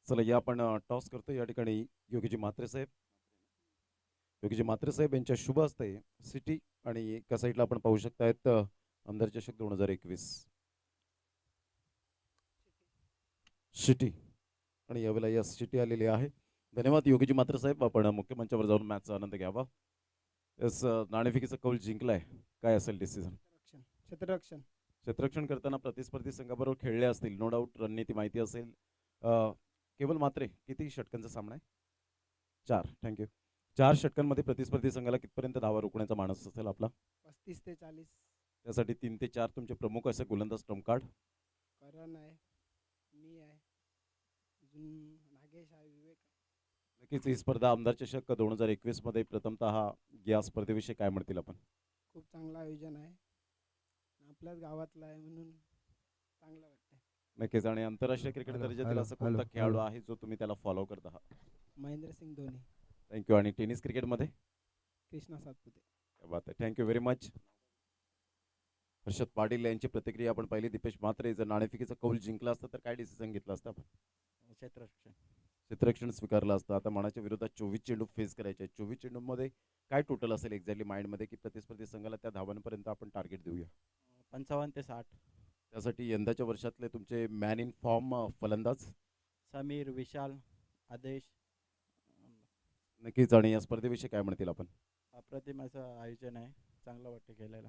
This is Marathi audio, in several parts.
चला या आपण टॉस करतो या ठिकाणी योगीजी म्हात्रे साहेब. योगीजी म्हात्रे साहेब यांच्या शुभ हस्ते सिटी आणि एका साईडला आपण पाहू शकतायत आमदार चषक 2021 सिटी आणि यावेळेला या सिटी आलेली आहे. धन्यवाद योगीजी म्हात्रे साहेब. आपण मुख्य मंचावर जाऊन मॅचचा आनंद घ्यावा. यस, नाणेफेकीचा कौल जिंकलाय. काय असेल डिसिजन? क्षेत्ररक्षण. क्षेत्ररक्षण करताना प्रतिस्पर्धी संघाबरोबर खेळले असतील, नो डाऊट रणनीती माहिती असेल. अ, केवल म्हात्रे किती षटकांचा सामना आहे? 4. थँक्यू. 4 षटकांमध्ये प्रतिस्पर्धी संघाला कितपर्यंत धावा रोखण्याचा मानस असेल आपला? 35 ते 40. त्यासाठी 3 ते 4 तुमचे प्रमुख असे गोलंदाज ट्रम्प कार्ड. करण आहे, मी आहे, अजून नागेश आहे, विवेक आहे. नक्कीच ही स्पर्धा आमदार चषक 2021 मध्ये प्रथमतः या स्पर्धेविषयी काय म्हणतील आपण? खूप चांगलं आयोजन आहे. आपल्याच गावातलं आहे म्हणून चांगलं वाटतंय. नक्कीच. आणि आंतरराष्ट्रीय क्रिकेट दर्जातील असं कोणता खेळाडू आहे जो तुम्ही त्याला फॉलो करत आहात? महेंद्रसिंग धोनी. थँक्यू. आणि टेनिस क्रिकेटमध्ये? कृष्णा सातपुते. क्या बात आहे. Thank you very much. Harshad Patil यांची प्रतिक्रिया आपण पाहिली. दीपेश म्हात्रे जर नाणेफेकीचा कौल जिंकला असता तर काय डिसिजन घेतला असता आपण? क्षेत्ररक्षण. क्षेत्ररक्षण स्वीकारलं असतं. आता मनाच्या विरोधात 24 चेंडू फेस करायचे आहेत. 24 चेंडूमध्ये काय टोटल असेल एक्झॅक्टली माइंडमध्ये की प्रतिस्पर्धी संघाला त्या धावांपर्यंत आपण टार्गेट देऊया? 55 ते 60. त्यासाठी यंदाच्या वर्षातले तुमचे मॅन इन फॉर्म फलंदाज? समीर, विशाल, आदेश. नक्कीच. आणि या स्पर्धेविषयी काय म्हणतील आपण? अप्रतिम असं आयोजन आहे, चांगलं वाटतं खेळायला.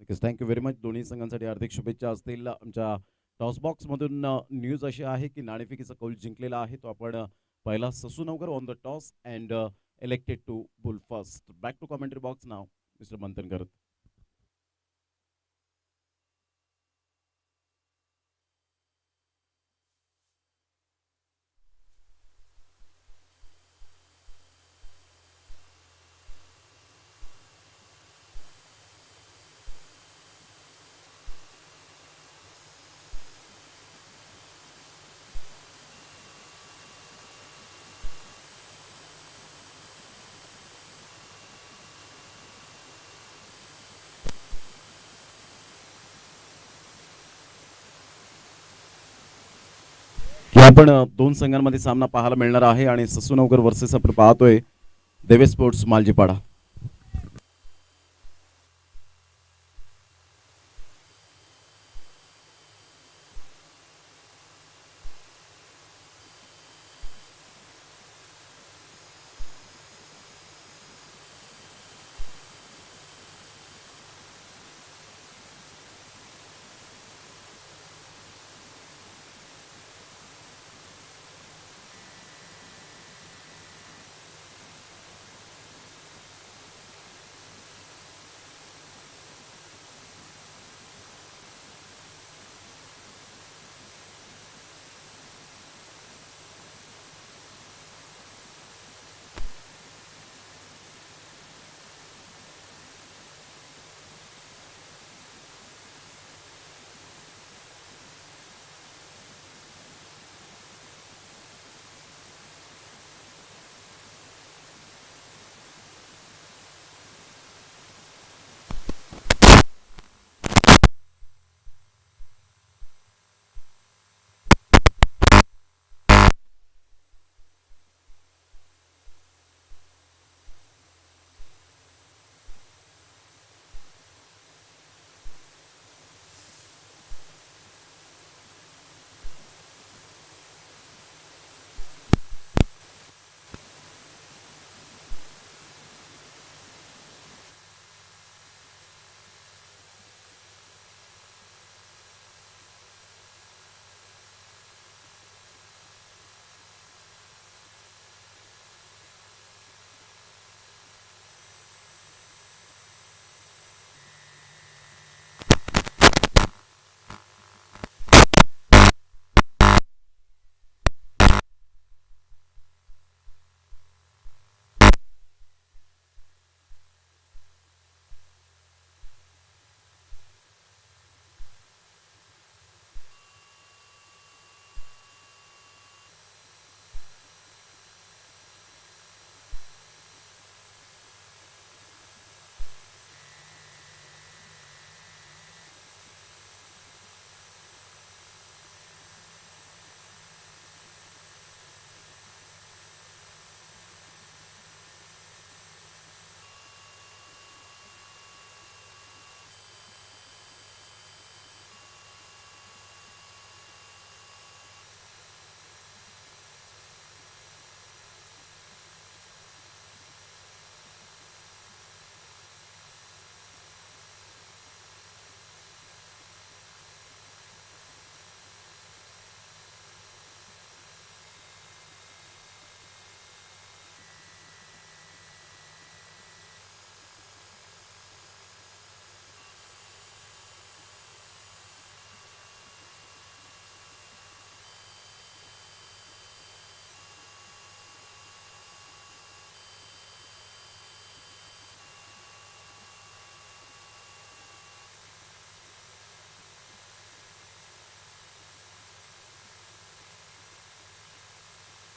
नक्कीच. Thank you very much. दोन्ही संघांसाठी हार्दिक शुभेच्छा असतील. आमच्या टॉसबॉक्समधून न्यूज अशी आहे की नाणेफेकीचा कौल जिंकलेला आहे तो आपण पहिला ससूनवकर won the toss and elected to bowl first. Back to commentary box नाव मिस्टर मंथनकर. आपण दोन संघांमध्ये सामना पाहायला मिळणार आहे आणि ससूनवकर वर्सेस आपण पाहतोय देवे sports Maljipada.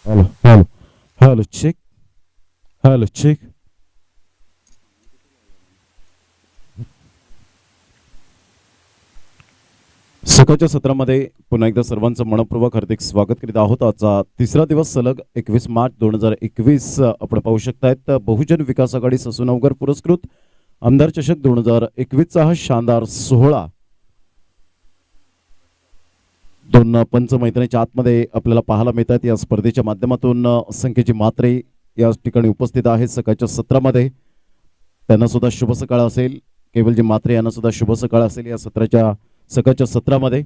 Hello hello hello check hello check. सकाळच्या सत्रामध्ये पुन्हा एकदा सर्वांचं मनपूर्वक हार्दिक स्वागत करीत आहोत. आजचा तिसरा दिवस सलग 21 मार्च 2021 आपण पाहू शकतायत बहुजन विकास आघाडी ससूनवगर पुरस्कृत आमदार चषक 2021चा हा शानदार सोहळा दोन पंच मैदानाच्या आतमध्ये आपल्याला पाहायला मिळतात. या स्पर्धेच्या माध्यमातून संख्येची मात्रे या ठिकाणी उपस्थित आहेत. सकाळच्या सत्रामध्ये त्यांना सुद्धा शुभ सकाळ असेल. केवलजी मात्रे यांना सुद्धा शुभ सकाळ असेल. या सकाळच्या सत्रामध्ये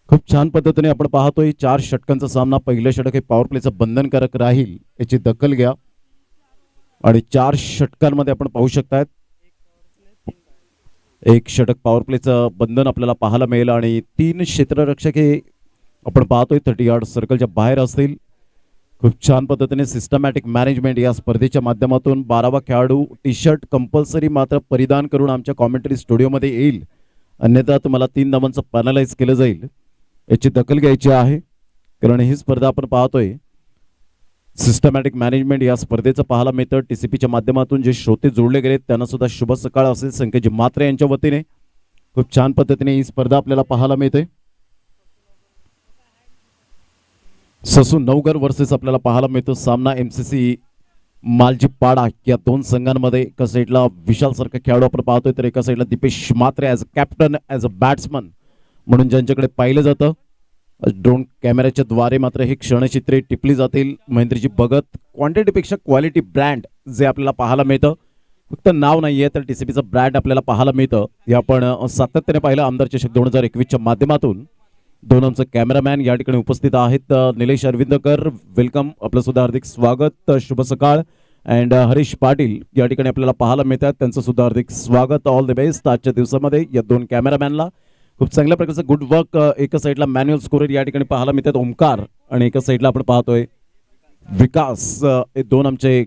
खूप छान पद्धतीने आपण पाहतोय 4 षटकांचा सामना. पहिलं षटक हे पॉवर प्लेचं बंधनकारक राहील याची दखल घ्या आणि 4 षटकांमध्ये आपण पाहू शकतायत एक षटक पॉवर प्लेचं बंधन आपल्याला पाहायला मिळेल आणि 3 क्षेत्ररक्षक हे आपण पाहतोय 30 यार्ड सर्कलच्या बाहेर असतील. खूप छान पद्धतीने सिस्टमॅटिक मॅनेजमेंट या स्पर्धेच्या माध्यमातून 12वा खेळाडू टी शर्ट कंपल्सरी मात्र परिधान करून आमच्या कॉमेंटरी स्टुडिओमध्ये येईल, अन्यथा तुम्हाला 3 धावांचं पॅनलाइज केलं जाईल याची दखल घ्यायची आहे. कारण ही स्पर्धा आपण पाहतोय सिस्टमॅटिक मॅनेजमेंट या स्पर्धेचं पाहायला मिळतं. टीसीपीच्या माध्यमातून जे श्रोते जोडले गेले त्यांना सुद्धा शुभ सकाळ असेल. संकेतजी मात्रे यांच्या वतीने खूप छान पद्धतीने ही स्पर्धा आपल्याला पाहायला मिळते. ससून नवगर वर्सेस आपल्याला पाहायला मिळतो सामना. एमसीसी मालजीपाडा या 2 संघांमध्ये एका साईडला विशाल सारखा खेळाडू आपण पाहतोय तर एका साईडला Deepesh Matre as a captain as a batsman म्हणून ज्यांच्याकडे पाहिलं जातं. ड्रोन कॅमेऱ्याच्या द्वारे मात्र ही क्षणचित्रे टिपली जातील. महेंद्रजी भगत क्वांटिटीपेक्षा क्वालिटी ब्रँड जे आपल्याला पाहायला मिळतं, फक्त नाव नाहीये तर टीसीपीचं ब्रँड आपल्याला पाहायला मिळतं. हे आपण सातत्याने पाहिलं. आमदार चषक 2021च्या माध्यमातून 2 आमचे कॅमेरामॅन या ठिकाणी उपस्थित आहेत. निलेश अरविंदकर वेलकम, आपलं सुद्धा हार्दिक स्वागत, शुभ सकाळ. अँड हरीश पाटील या ठिकाणी आपल्याला पाहायला मिळतात, त्यांचं सुद्धा हार्दिक स्वागत. ऑल द बेस्ट आजच्या दिवसामध्ये या 2 कॅमेरामॅनला. खूप चांगल्या प्रकारचं गुड वर्क. एका साईडला मॅन्युअल स्कोरर या ठिकाणी पाहायला मिळतात ओमकार आणि एका साईडला आपण पाहतोय विकास. हे 2 आमचे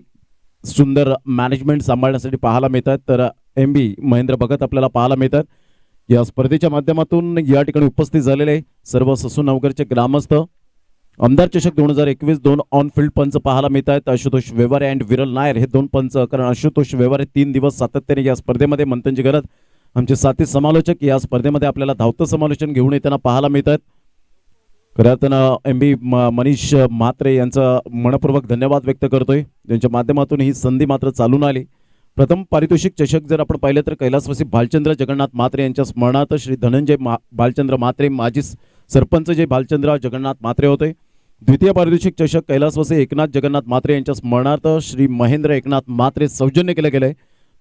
सुंदर मॅनेजमेंट सांभाळण्यासाठी पाहायला मिळतात. तर MB महेंद्र भगत आपल्याला पाहायला मिळतात. या स्पर्धेच्या माध्यमातून या ठिकाणी उपस्थित झालेले सर्व ससून नवगरचे ग्रामस्थ. आमदार चषक 2021 2 ऑन फील्ड पंच पाहायला मिळत आहेत. आशुतोष वेवारे अँड विरल नायर हे 2 पंच. कारण आशुतोष वेवारे 3 दिवस सातत्याने या स्पर्धेमध्ये मंथनची गरज आमचे साथी समालोचक या स्पर्धेमध्ये आपल्याला धावतं समालोचन घेऊन येताना पाहायला मिळतात. खऱ्या अर्थानं MB मनीष म्हात्रे यांचा मनपूर्वक धन्यवाद व्यक्त करतोय, त्यांच्या माध्यमातून ही संधी मात्र चालून आली. प्रथम पारितोषिक चषक जर आपण पाहिलं तर कैलासवासी भालचंद्र जगन्नाथ म्हात्रे यांच्या स्मरणार्थ श्री धनंजय भालचंद्र म्हात्रे माजी सरपंच जे भालचंद्र जगन्नाथ म्हात्रे होते. द्वितीय पारितोषिक चषक कैलासवासी एकनाथ जगन्नाथ म्हात्रे यांच्या स्मरणार्थ श्री महेंद्र एकनाथ म्हात्रे सौजन्य केले गेले.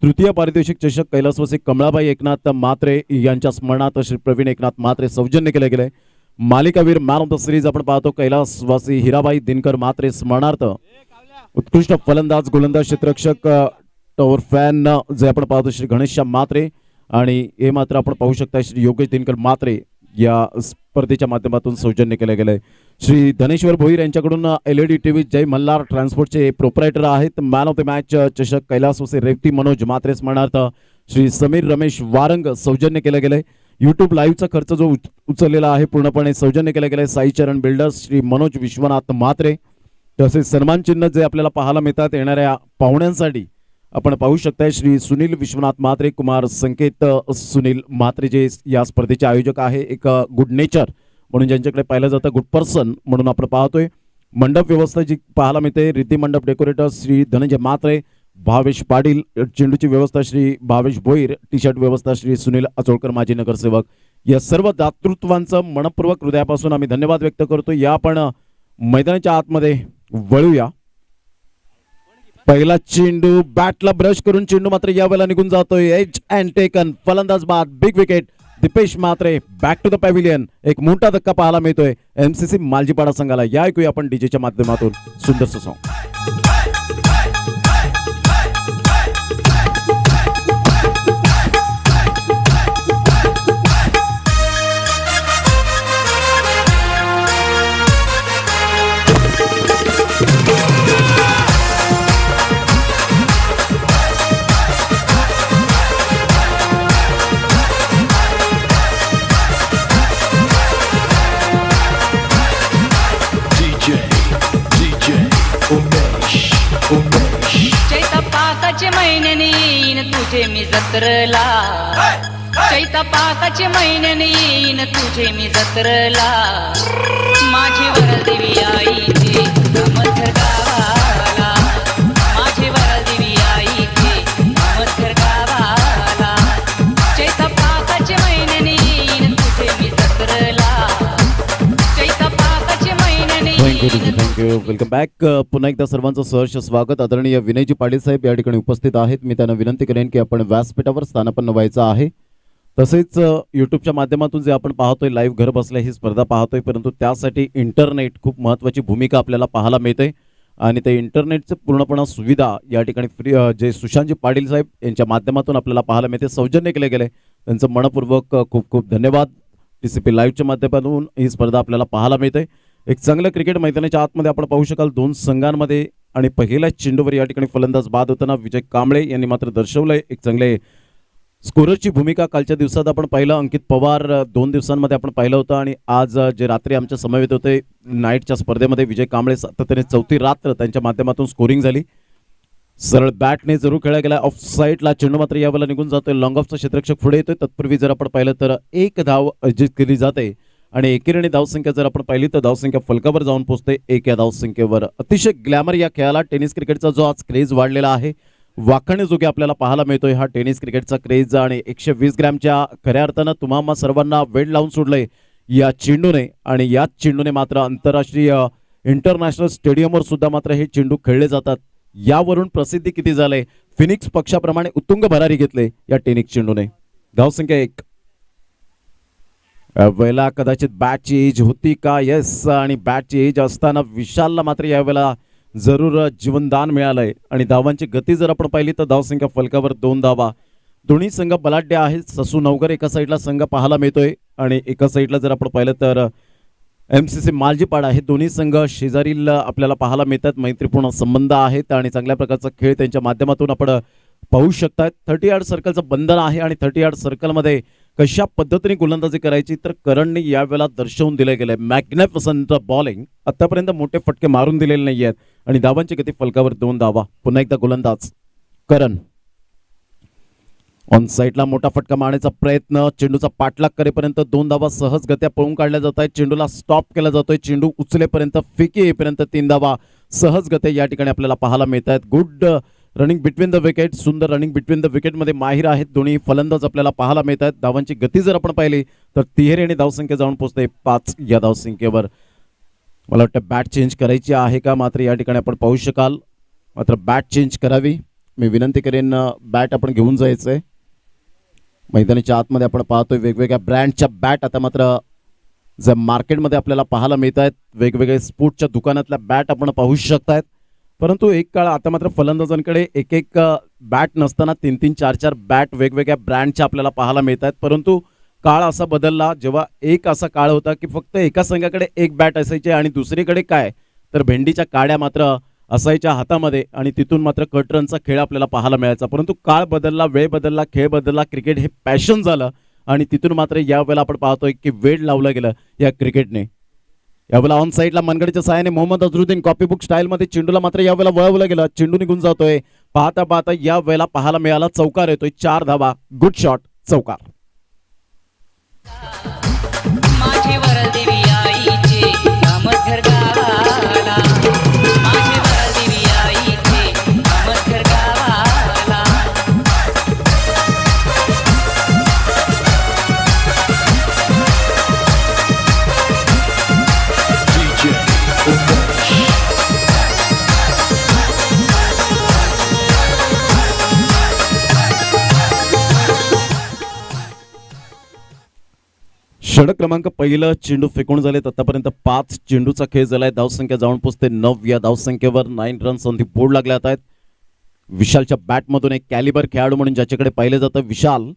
तृतीय पारितोषिक चषक कैलासवासी कमळाबाई एकनाथ म्हात्रे यांच्या स्मरणार्थ श्री प्रवीण एकनाथ म्हात्रे सौजन्य केले गेले. मालिकावीर मॅन ऑफ द सिरीज आपण पाहतो कैलासवासी हिराबाई दिनकर म्हात्रे स्मरणार्थ. उत्कृष्ट फलंदाज गोलंदाज क्षेत्ररक्षक टॉवर फॅन जे आपण पाहतो श्री घनश्याम म्हात्रे आणि हे मात्र आपण पाहू शकता श्री योगेश दिनकर म्हात्रे या स्पर्धेच्या माध्यमातून सौजन्य केले गेले. श्री धनेश्वर भोईर यांच्याकडून LED TV जय मल्हार ट्रान्सपोर्टचे प्रोप्रायटर आहेत. मॅन ऑफ द मॅच चषक कैलासवासी रेवती मनोज म्हात्रे स्मरणार्थ श्री समीर रमेश वारंग सौजन्य केले गेले. YouTube लाईव्हचा खर्च जो उचललेला आहे पूर्णपणे सौजन्य केला गेला. साई चरण बिल्डर्स श्री मनोज विश्वनाथ म्हात्रे. तसेच सन्मान चिन्ह जे आपल्याला पाहायला मिळतात येणाऱ्या पाहुण्यांसाठी आपण पाहू शकताय श्री सुनील विश्वनाथ म्हात्रे कुमार संकेत सुनील म्हात्रे जे या स्पर्धेचे आयोजक आहे. एक गुड नेचर म्हणून ज्यांच्याकडे पाहिलं जातं गुड पर्सन म्हणून आपण पाहतोय. मंडप व्यवस्था जी पाहायला मिळते रिद्धी मंडप डेकोरेटर श्री धनंजय म्हात्रे. भावेश पाटील चेंडूची व्यवस्था श्री भावेश भोईर. टी शर्ट व्यवस्था श्री सुनील अचोळकर माजी नगरसेवक. या सर्व दातृत्वांचं मनपूर्वक हृदयापासून आम्ही धन्यवाद व्यक्त करतो. या आपण मैदानाच्या आतमध्ये वळूया. पहिला चेंडू बॅटला ब्रश करून चेंडू मात्र यावेळेला निघून जातोय. एज अँड टेकन फलंदाज बाद big wicket Dipesh Mhatre back to the pavilion. एक मोठा धक्का पाहायला मिळतोय MCC मालजीपाडा संघाला. या ऐकूया आपण डीजेच्या माध्यमातून सुंदरसं सॉंग. चैता पाकाचे महिन्याने येईन तुझे मी जत्रला चैता पाकाचे महिन्याने येईन तुझे मी जत्रला माझी वरदेवी आईचे मथर गावाला माझी वरदेवी आईचे मथर गावाला चैता पाकाचे महिन्याने येईन तुझे मी जत्रला चैता पाकाचे महिन्याने येईन थँक्यू वेलकम बॅक. पुन्हा एकदा सर्वांचं सहर्ष स्वागत. आदरणीय विनयजी पाटील साहेब या ठिकाणी उपस्थित आहेत. मी त्यांना विनंती करेन की आपण व्यासपीठावर स्थानापन्न व्हायचं आहे. तसेच यूट्यूबच्या माध्यमातून जे आपण पाहतोय लाईव्ह घर बसल्या ही स्पर्धा पाहतोय, परंतु त्यासाठी इंटरनेट खूप महत्त्वाची भूमिका आपल्याला पाहायला मिळते आणि ते इंटरनेटचं पूर्णपणे सुविधा या ठिकाणी फ्री जे सुशांतजी पाटील साहेब यांच्या माध्यमातून आपल्याला पाहायला मिळते, सौजन्य केले गेले. त्यांचं मनपूर्वक खूप खूप धन्यवाद. TCP लाईव्हच्या माध्यमातून ही स्पर्धा आपल्याला पाहायला मिळते. एक चांगलं क्रिकेट मैदानाच्या आतमध्ये आपण पाहू शकाल दोन संघांमध्ये आणि पहिल्या चेंडूवर या ठिकाणी फलंदाज बाद होताना विजय कांबळे यांनी मात्र दर्शवलंय एक चांगले स्कोररची भूमिका. कालच्या दिवसात आपण पाहिलं अंकित पवार 2 दिवसांमध्ये आपण पाहिलं होतं आणि आज जे रात्री आमच्या समवेत होते नाईटच्या स्पर्धेमध्ये विजय कांबळे सातत्याने चौथी रात्र त्यांच्या माध्यमातून स्कोरिंग झाली. सरळ बॅटने जरूर खेळला गेला. ऑफ साईडला चेंडू मात्र यावेळेला निघून जातोय. लॉंग ऑफचा क्षेत्ररक्षक पुढे येतोय. तत्पूर्वी जर आपण पाहिलं तर एक धाव अर्जित केली जाते आणि एकेरीने धावसंख्या जर आपण पाहिली तर धावसंख्या फलकावर जाऊन पोहोचते 1 या धावसंख्येवर. अतिशय ग्लॅमर या खेळाला टेनिस क्रिकेटचा जो आज क्रेज वाढलेला आहे वाखाणीजोगे आपल्याला पाहायला मिळतोय हा टेनिस क्रिकेटचा क्रेज. आणि 120 ग्रॅमच्या खऱ्या अर्थानं तुम्हा सर्वांना वेळ लावून सोडलंय या चेंडूने आणि याच चेंडूने मात्र आंतरराष्ट्रीय इंटरनॅशनल स्टेडियमवर सुद्धा मात्र हे चेंडू खेळले जातात. यावरून प्रसिद्धी किती झाले. फिनिक्स पक्षाप्रमाणे उत्तुंग भरारी घेतले या टेनिस चेंडूने. धावसंख्या 1. यावेळेला कदाचित बॅटची एज होती का? येस. आणि बॅटची एज असताना विशालला मात्र यावेळेला जरूर जीवनदान मिळालंय आणि धावांची गती जर आपण पाहिली तर धावसंख्या फलकावर 2 धावा. दोन्ही संघ बलाढ्य आहेत. ससू नवघर एका साईडला संघ पाहायला मिळतोय आणि एका साईडला जर आपण पाहिलं तर MCC मालजीपाडा. हे दोन्ही संघ शेजारील आपल्याला पाहायला मिळतात. मैत्रीपूर्ण संबंध आहेत आणि चांगल्या प्रकारचा खेळ त्यांच्या माध्यमातून आपण पाहू शकतात. 30 यार्ड सर्कलचं बंधन आहे आणि 30 यार्ड सर्कलमध्ये कशा पद्धतीने गोलंदाजी करायची तर करणने यावेळेला दर्शवून दिले गेले. Magnificent bowling. आतापर्यंत मोठे फटके मारून दिलेले नाही आहेत आणि धावांची गती फलकावर 2 धावा. पुन्हा एकदा गोलंदाज करण. ऑन साईडला मोठा फटका मारण्याचा प्रयत्न. चेंडूचा पाठलाग करेपर्यंत 2 धावा सहजगत्या पळून काढल्या जात आहेत. चेंडूला स्टॉप केला जातोय. चेंडू उचलेपर्यंत फेकी येईपर्यंत 3 धावा सहजगत्या या ठिकाणी आपल्याला पाहायला मिळत आहेत. Good running between the wicket. सुंदर रनिंग बिटवीन द विकेटमध्ये माहिर आहेत दोन्ही फलंदाज आपल्याला पाहायला मिळत आहेत. धावांची गती जर आपण पाहिली तर तिहेरी धावसंख्या जाऊन पोहोचते 5 या धावसंख्येवर. मला वाटतं बॅट चेंज करायची आहे का मात्र या ठिकाणी आपण पाहू शकाल. मात्र बॅट चेंज करावी. मी विनंती करेन बॅट आपण घेऊन जायचंय. मैदानाच्या आतमध्ये आपण पाहतोय वेगवेगळ्या ब्रँडच्या बॅट आता मात्र जर मार्केटमध्ये आपल्याला पाहायला मिळत आहेत. वेगवेगळे स्पोर्टच्या दुकानातल्या बॅट आपण पाहू शकतायत. परंतु एक काळ आता मात्र फलंदाजांकडे एक एक बॅट नसताना 3-3 4-4 बॅट वेगवेगळ्या ब्रँडच्या आपल्याला पाहायला मिळत आहेत. परंतु काळ असा बदलला जेव्हा एक असा काळ होता की फक्त एका संघाकडे एक बॅट असायची आणि दुसरीकडे काय तर भेंडीच्या काड्या मात्र असायच्या हातामध्ये आणि तिथून मात्र कटरनचा खेळ आपल्याला पाहायला मिळायचा. परंतु काळ बदलला, वेळ बदलला, खेळ बदलला. क्रिकेट हे पॅशन झालं आणि तिथून मात्र यावेळेला आपण पाहतोय की वेळ लावलं गेलं या क्रिकेटने. यावेळेला ऑन साईडला मनगडीच्या साहाय्याने मोहम्मद अझरुद्दीन कॉपीबुक स्टाईलमध्ये चेंडूला मात्र यावेळेला वळवलं गेलं. चेंडू निघून जातोय. पाहता पाहता या वेळेला पाहायला मिळाला चौकार येतोय. 4 धावा. Good shot. चौकार. माझी वरदेवी आईचे मथर गावाला माझी वरदेवी आईचे मथर गावाला षटक क्रमांक पहिलं चेंडू फेकून झालेत. आतापर्यंत 5 चेंडूचा खेळ झालाय. धावसंख्या जाऊन पोचते 9 या धावसंख्येवर. 9 रन्स ऑन दी बोर्ड लागले आहेत. विशालच्या बॅटमधून एक कॅलिबर खेळाडू म्हणून ज्याच्याकडे पाहिलं जातं विशाल.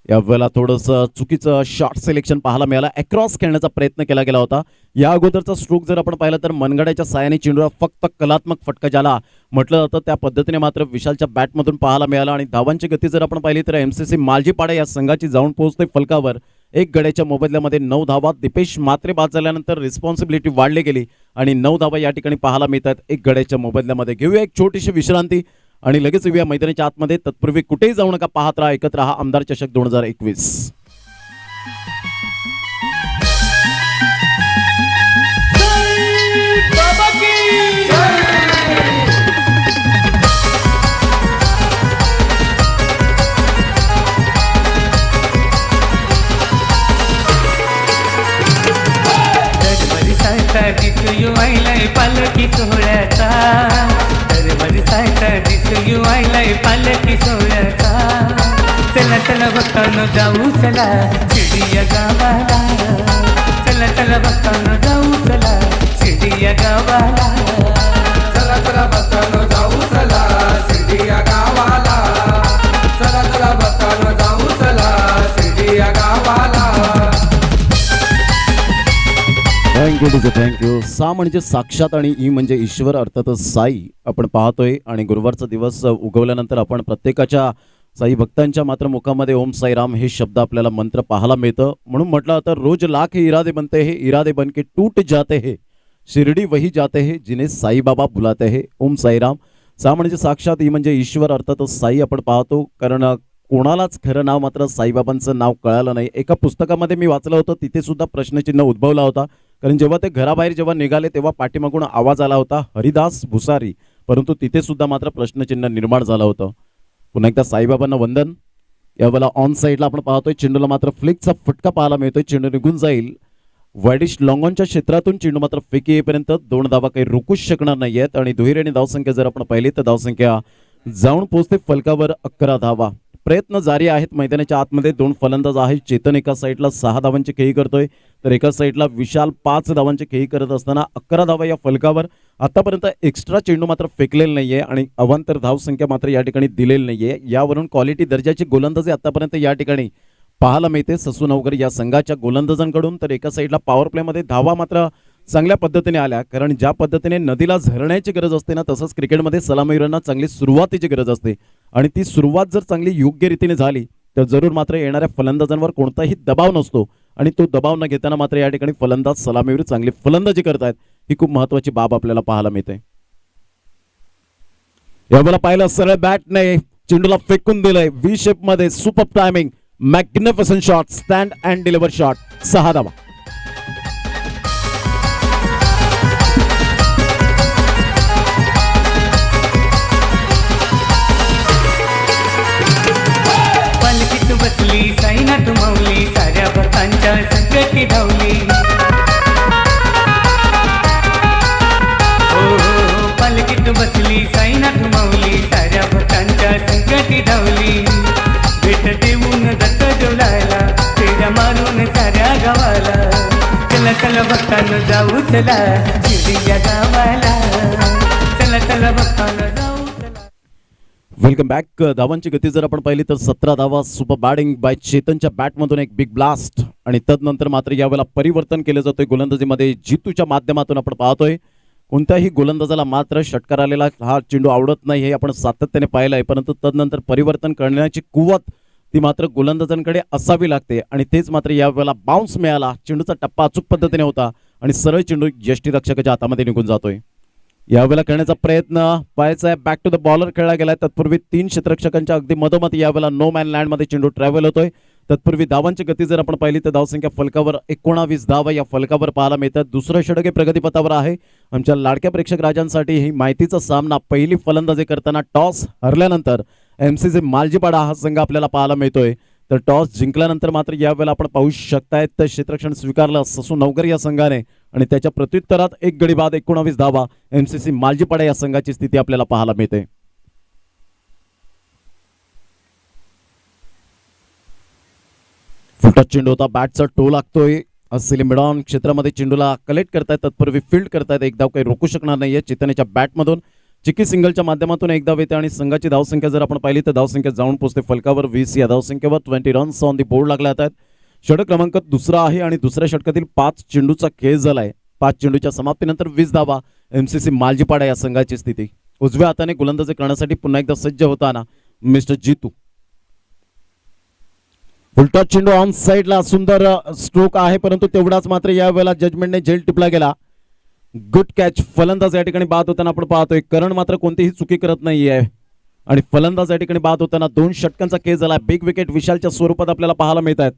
यावेळेला थोडंसं चुकीचं शॉट सिलेक्शन पाहायला मिळालं. अक्रॉस खेळण्याचा प्रयत्न केला गेला होता. या अगोदरचा स्ट्रोक जर आपण पाहिला तर मनगड्याच्या साहाय्याने चेंडूला फक्त कलात्मक फटका ज्याला म्हटलं जातं त्या पद्धतीने मात्र विशालच्या बॅटमधून पाहायला मिळाला. आणि धावांची गती जर आपण पाहिली तर MCC मालजीपाडा या संघाची जाऊन पोहोचते फलकावर एक गड्याच्या मोबदल्यामध्ये 9 धावा. दीपेश म्हात्रे बाद झाल्यानंतर रिस्पॉन्सिबिलिटी वाढली गेली आणि 9 धावा या ठिकाणी पाहायला मिळतात एक गड्याच्या मोबदल्यामध्ये. घेऊया एक छोटीशी विश्रांती आणि लगेच येऊया मैदानाच्या आतमध्ये. तत्पूर्वी कुठेही जाऊ नका, पाहत राहा, ऐकत राहा आमदार चषक 2021. दिसुआयलाय पालखी सोहळ्याचा, दरवर्षाचा दिसुआयलाय पालखी सोहळ्याचा. चला चला भक्तांनो जाऊ चला शिर्डी गावाला, चला चला भक्तांनो जाऊ चला शिर्डी गावाला. चला चला भक्तांनो जाऊ चला शिर्डी गावाला, चला चला भक्तांनो जाऊ चला शिर्डी गावाला. Thank you DJ, thank you. सा म्हणजे साक्षात आणि ई म्हणजे ईश्वर, अर्थातच साई आपण पाहतोय. आणि गुरुवारचा दिवस उगवल्यानंतर आपण प्रत्येकाच्या साई भक्तांच्या मात्र मुखामध्ये ओम साईराम हे शब्द आपल्याला मंत्र पाहायला मिळतं. म्हणून म्हटलं तर रोज लाख हे इरादे बनते हे, इरादे बन के टूट जाते हे, शिर्डी वही जाते हे जिने साईबाबा बुलाते हे. ओम साईराम. सा म्हणजे साक्षात, ई म्हणजे ईश्वर, अर्थातच साई आपण पाहतो. कारण कोणालाच खरं नाव मात्र साईबाबांचं नाव कळालं नाही. एका पुस्तकामध्ये मी वाचलं होतं, तिथे सुद्धा प्रश्नचिन्ह उद्भवला होता. कारण जेव्हा ते घराबाहेर जेव्हा निघाले तेव्हा पाठीमागून आवाज आला होता हरिदास भुसारी, परंतु तिथे सुद्धा मात्र प्रश्नचिन्ह निर्माण झालं होतं. पुन्हा एकदा साईबाबांना वंदन. यावेळेला ऑन साईडला आपण पाहतोय चेंडूला मात्र फ्लिकचा फटका पाहायला मिळतोय. चेंडू निघून जाईल वायडिश लॉंगॉनच्या क्षेत्रातून. चेंडू मात्र फेकी येईपर्यंत 2 धावा काही रोखूच शकणार नाहीयेत. आणि दुहेरी आणि धावसंख्या जर आपण पाहिली तर धावसंख्या जाऊन पोहोचते फलकावर 11 धावा. प्रयत्न जारी आहेत मैदानाच्या आतमध्ये. 2 फलंदाज आहेत. चेतन एका साईडला 6 धावांची खेळी करतोय, तर एका साईडला विशाल 5 धावांची खेळी करत असताना 11 धावा या फलकावर. आतापर्यंत एक्स्ट्रा चेंडू मात्र फेकलेला नाहीये आणि अवांतर धावसंख्या मात्र या ठिकाणी दिलेली नाहीये. यावरून क्वालिटी दर्जाची गोलंदाजी आतापर्यंत या ठिकाणी पाहायला मिळते ससू नवकर या संघाच्या गोलंदाजांकडून. तर एका साईडला पॉवर प्लेमध्ये धावा मात्र चांगल्या पद्धतीने आल्या, कारण ज्या पद्धतीने नदीला झरण्याची गरज असते ना, तसंच क्रिकेटमध्ये सलामीवीरांना चांगली सुरुवातीची गरज असते. आणि ती सुरुवात जर चांगली योग्य रीतीने झाली तर जरूर मात्र येणाऱ्या फलंदाजांवर कोणताही दबाव नसतो. आणि तो दबाव न घेताना मात्र या ठिकाणी फलंदाज सलामीवीर चांगली फलंदाजी करतायत, ही खूप महत्वाची बाब आपल्याला पाहायला मिळते. यावेळेला पाहिलं सरळ बॅटने चेंडूला फेकून दिलंय व्ही शेप मध्ये. Super timing, magnificent shot, stand and deliver shot. 6 धावा. पालखीत बसली साईनाथ माऊली, साऱ्या भक्तांच्या संकटी धावली. हो पालखीत बसली साईनाथ माऊली, साऱ्या भक्तांच्या संकटी धावली. भेट देऊन दत्त देवलाला, फेऱ्या मारून साऱ्या गावाला. चला चला भक्तांनो जाऊ चला शिर्डी या गावाला, चला चला भक्तांनो जाऊ चला. Welcome back. धावांची गती जर आपण पाहिली तर 17 धावा. सुपर बॅटिंग बाय चेतनच्या बॅटमधून एक बिग ब्लास्ट. आणि तदनंतर मात्र यावेळेला परिवर्तन केलं जातोय गोलंदाजीमध्ये. जितूच्या माध्यमातून आपण पाहतोय कोणत्याही गोलंदाजाला मात्र षटकार आलेला हा चेंडू आवडत नाही, हे आपण सातत्याने पाहिलं आहे. परंतु तदनंतर परिवर्तन करण्याची कुवत ती मात्र गोलंदाजांकडे असावी लागते. आणि तेच मात्र यावेळेला बाउन्स मिळाला. चेंडूचा टप्पा अचूक पद्धतीने होता आणि सरळ चेंडू यष्टीरक्षकाच्या हातामध्ये निघून जातोय. यावेळेला करण्याचा प्रयत्न पाहायचा आहे. बॅक टू द बॉलर खेळला गेलाय. तत्पूर्वी 3 क्षेत्ररक्षकांच्या अगदी मधोमध यावेळेला नो मॅन लँडमध्ये चेंडू ट्रॅव्हल होतोय. तत्पूर्वी धावांची गती जर आपण पाहिली तर धावसंख्या फलकावर 19 धावा या फलकावर पाहायला मिळतात. दुसरं षटक हे प्रगतीपथावर आहे. आमच्या लाडक्या प्रेक्षक राजांसाठी ही माहितीचा सामना. पहिली फलंदाजी करताना टॉस हरल्यानंतर एमसीसी मालजीपाडा हा संघ आपल्याला पाहायला मिळतोय. तर टॉस जिंकल्यानंतर मात्र यावेळेला आपण पाहू शकतायत तर क्षेत्ररक्षण स्वीकारलं ससू नवकर या संघाने आणि त्याच्या प्रत्युत्तरात 1 गडी बाद 19 धावा एमसीसी मालजीपाडा या संघाची स्थिती आपल्याला पाहायला मिळते. फुटा चेंडू होता, बॅटचा टो लागतोय. असलेली मिडॉन क्षेत्रामध्ये चेंडूला कलेक्ट करतायत, तत्पूर्वी फील्ड करतायत. एक धाव काही रोखू शकणार नाहीये. चेतनच्या बॅटमधून चिकी सिंगलच्या माध्यमातून एक धाव येते आणि संघाची धावसंख्या जर आपण पाहिली तर धावसंख्या जाऊन पोहोचते फलकावर 20 या धावसंख्येवर. 20 रन्स ऑन दी बोर्ड लागल्या आहेत. षटक क्रमांक दुसरा आहे आणि दुसऱ्या षटकातील 5 चेंडूचा खेळ झालाय. 5 चेंडूच्या समाप्तीनंतर 20 धावा एमसीसी मालजीपाडा या संघाची स्थिती. उजव्या हाताने गोलंदाजी करण्यासाठी पुन्हा एकदा सज्ज होताना मिस्टर जितू. फुलटॉस चेंडू ऑन साइडला सुंदर स्ट्रोक आहे, परंतु तेवढाच मात्र या वेळेला जजमेंटने झेल टिपला गेला. Good catch. फलंदाज या ठिकाणी बाद होताना आपण पाहतोय. करण मात्र कोणतीही चुकी करत नाहीये आणि फलंदाज या ठिकाणी बाद होताना 2 षटकांचा खेळ झाला. बिग विकेट विशालच्या स्वरूपात आपल्याला पाहायला मिळत आहेत.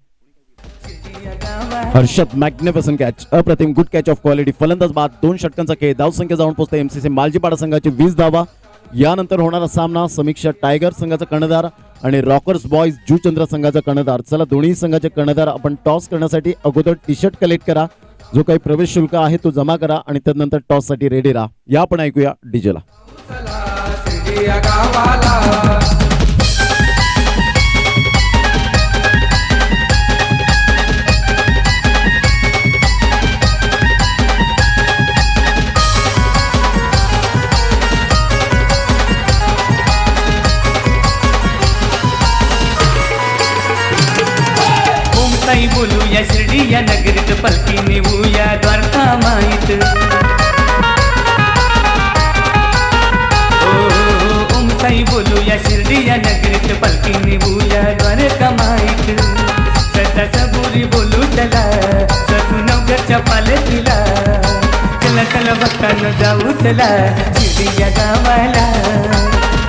हर्षद मॅग्निफिसंट कॅच, अप्रतिम गुड कॅच ऑफ क्वालिटी. फलंदाज बाद, 2 षटकांचा खेळ. धावसंख्या जाऊन पोहोचते एमसीसी मालजीपाडा संघाची 20 धावा. यानंतर होणारा सामना समीक्षा टायगर संघाचा कर्णधार आणि रॉकर्स बॉयज जुचंद्र संघाचा कर्णधार. चला दोन्ही संघाचे कर्णधार आपण टॉस करण्यासाठी अगोदर टी शर्ट कलेक्ट करा. जो काही प्रवेश शुल्क आहे तो जमा करा आणि त्यानंतर टॉस साठी रेडी राहा. या आपण ऐकूया डीजेला. चला शिर्डी या गावाला. साई बोलूया शिर्डी या नगरीत पलकी नेऊया द्वारका माहीत. ओम साई बोलूया शिर्डी या नगरीत पलकी नेऊया द्वारका माहीत. सदा सबुरी बोलू चला ससू नवघरच्या पालखीला. चला चला भक्तांनो जाऊ चला शिर्डी या गावाला.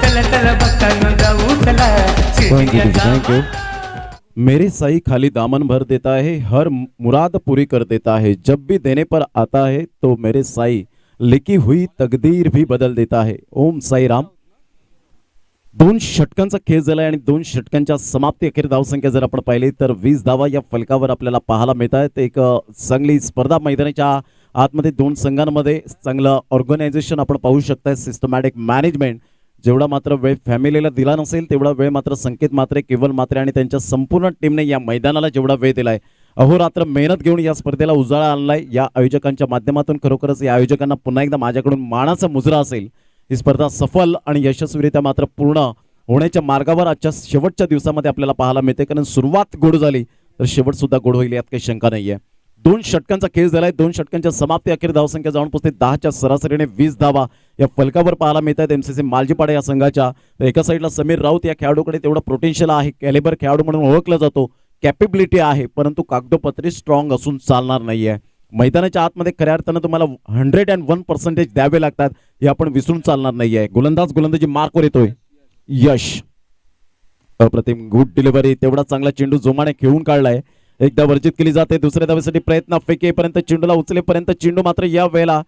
चला चला भक्तांनो जाऊ चला शिर्डी या गावाला. मेरी साई खाली दामन भर देता है, हर मुराद पूरी कर देता है. जब भी देने पर आता है तो मेरे साई लिखी हुई तकदीर भी बदल देता है. ओम साई राम. 2 षटकांचा खेळ झालाय आणि 2 षटकांच्या समाप्ती अखेर धावसंख्या जर आपण पाहिली तर 20 धावा या फलकावर आपल्याला पाहायला मिळत आहेत. एक चांगली स्पर्धा मैदानाच्या आतमध्ये 2 संघांमध्ये चांगलं ऑर्गनायझेशन आपण पाहू शकताय. Systematic management. जेवढा मात्र वेळ फॅमिलीला दिला नसेल तेवढा वेळ मात्र संकेत मात्रे, केवल मात्रे आणि त्यांच्या संपूर्ण टीमने या मैदानाला जेवढा वेळ दिलाय, अहोरात्र मेहनत घेऊन या स्पर्धेला उजाळा आणलाय. या आयोजकांच्या माध्यमातून खरोखरच या आयोजकांना पुन्हा एकदा माझ्याकडून मानाचा मुजरा असेल. ही स्पर्धा सफल आणि यशस्वीरित्या मात्र पूर्ण होण्याच्या मार्गावर आजच्या शेवटच्या दिवसामध्ये आपल्याला पाहायला मिळते. कारण सुरुवात गोड झाली तर शेवट सुद्धा गोड होईल यात काही शंका नाहीये. 2 षटकांचा खेळ झालाय. 2 षटकांच्या समाप्ती अखेर धावसंख्या जाऊन पोहोचते 10च्या सरासरीने 20 धावा या फलकावर पाहायला मिळतात एमसीसी मालजीपाडा या संघाच्या. तर एका साईडला समीर राऊत या खेळाडूकडे तेवढं पोटेन्शियल आहे, कॅलिबर खेळाडू म्हणून ओळखला जातो, कॅपेबिलिटी आहे, परंतु कागदोपत्री स्ट्रॉंग असून चालणार नाहीये. मैदानाच्या आतमध्ये खऱ्या अर्थानं तुम्हाला 101% द्यावे लागतात, हे आपण विसरून चालणार नाहीये. गोलंदाजी मार्कवर येतोय. यश अप्रतिम गुड डिलिव्हरी. तेवढा चांगला चेंडू जोमाने खेळून काढलाय. एकदा वर्जित केली जाते. दुसऱ्या धावेसाठी प्रयत्न फेकेपर्यंत चेंडूला उचलेपर्यंत चेंडू मात्र या वेळेला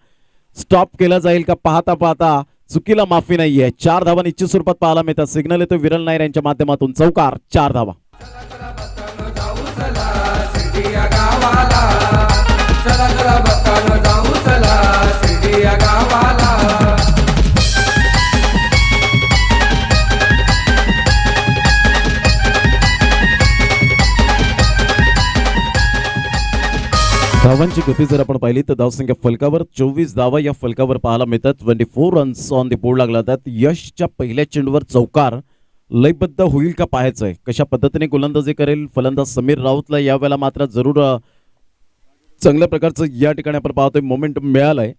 स्टॉप केला जाईल का पाहता पाहता चुकीला माफी नाहीये. 4 धावा निश्चित स्वरूपात पाहायला मिळतात. सिग्नल येतो विरल नायर यांच्या माध्यमातून. चौकार. 4 धावा. जाऊ चला शिर्डी या गावाला. चला चला भक्तांनो जाऊ चला शिर्डी या गावाला. धावांची गती जर आपण पाहिली तर धावसंख्या फलकावर 24 धावा या फलकावर पाहायला मिळतात. 24 रन्स ऑन द बोर्ड लागला जातात. यशच्या पहिल्या चेंडूवर चौकार लयबद्ध होईल का पाहायचंय. कशा पद्धतीने गोलंदाजी करेल फलंदाज समीर राऊतला. यावेळेला मात्र जरूर चांगल्या प्रकारचं या ठिकाणी आपण पाहतोय मोमेंटम मिळालाय,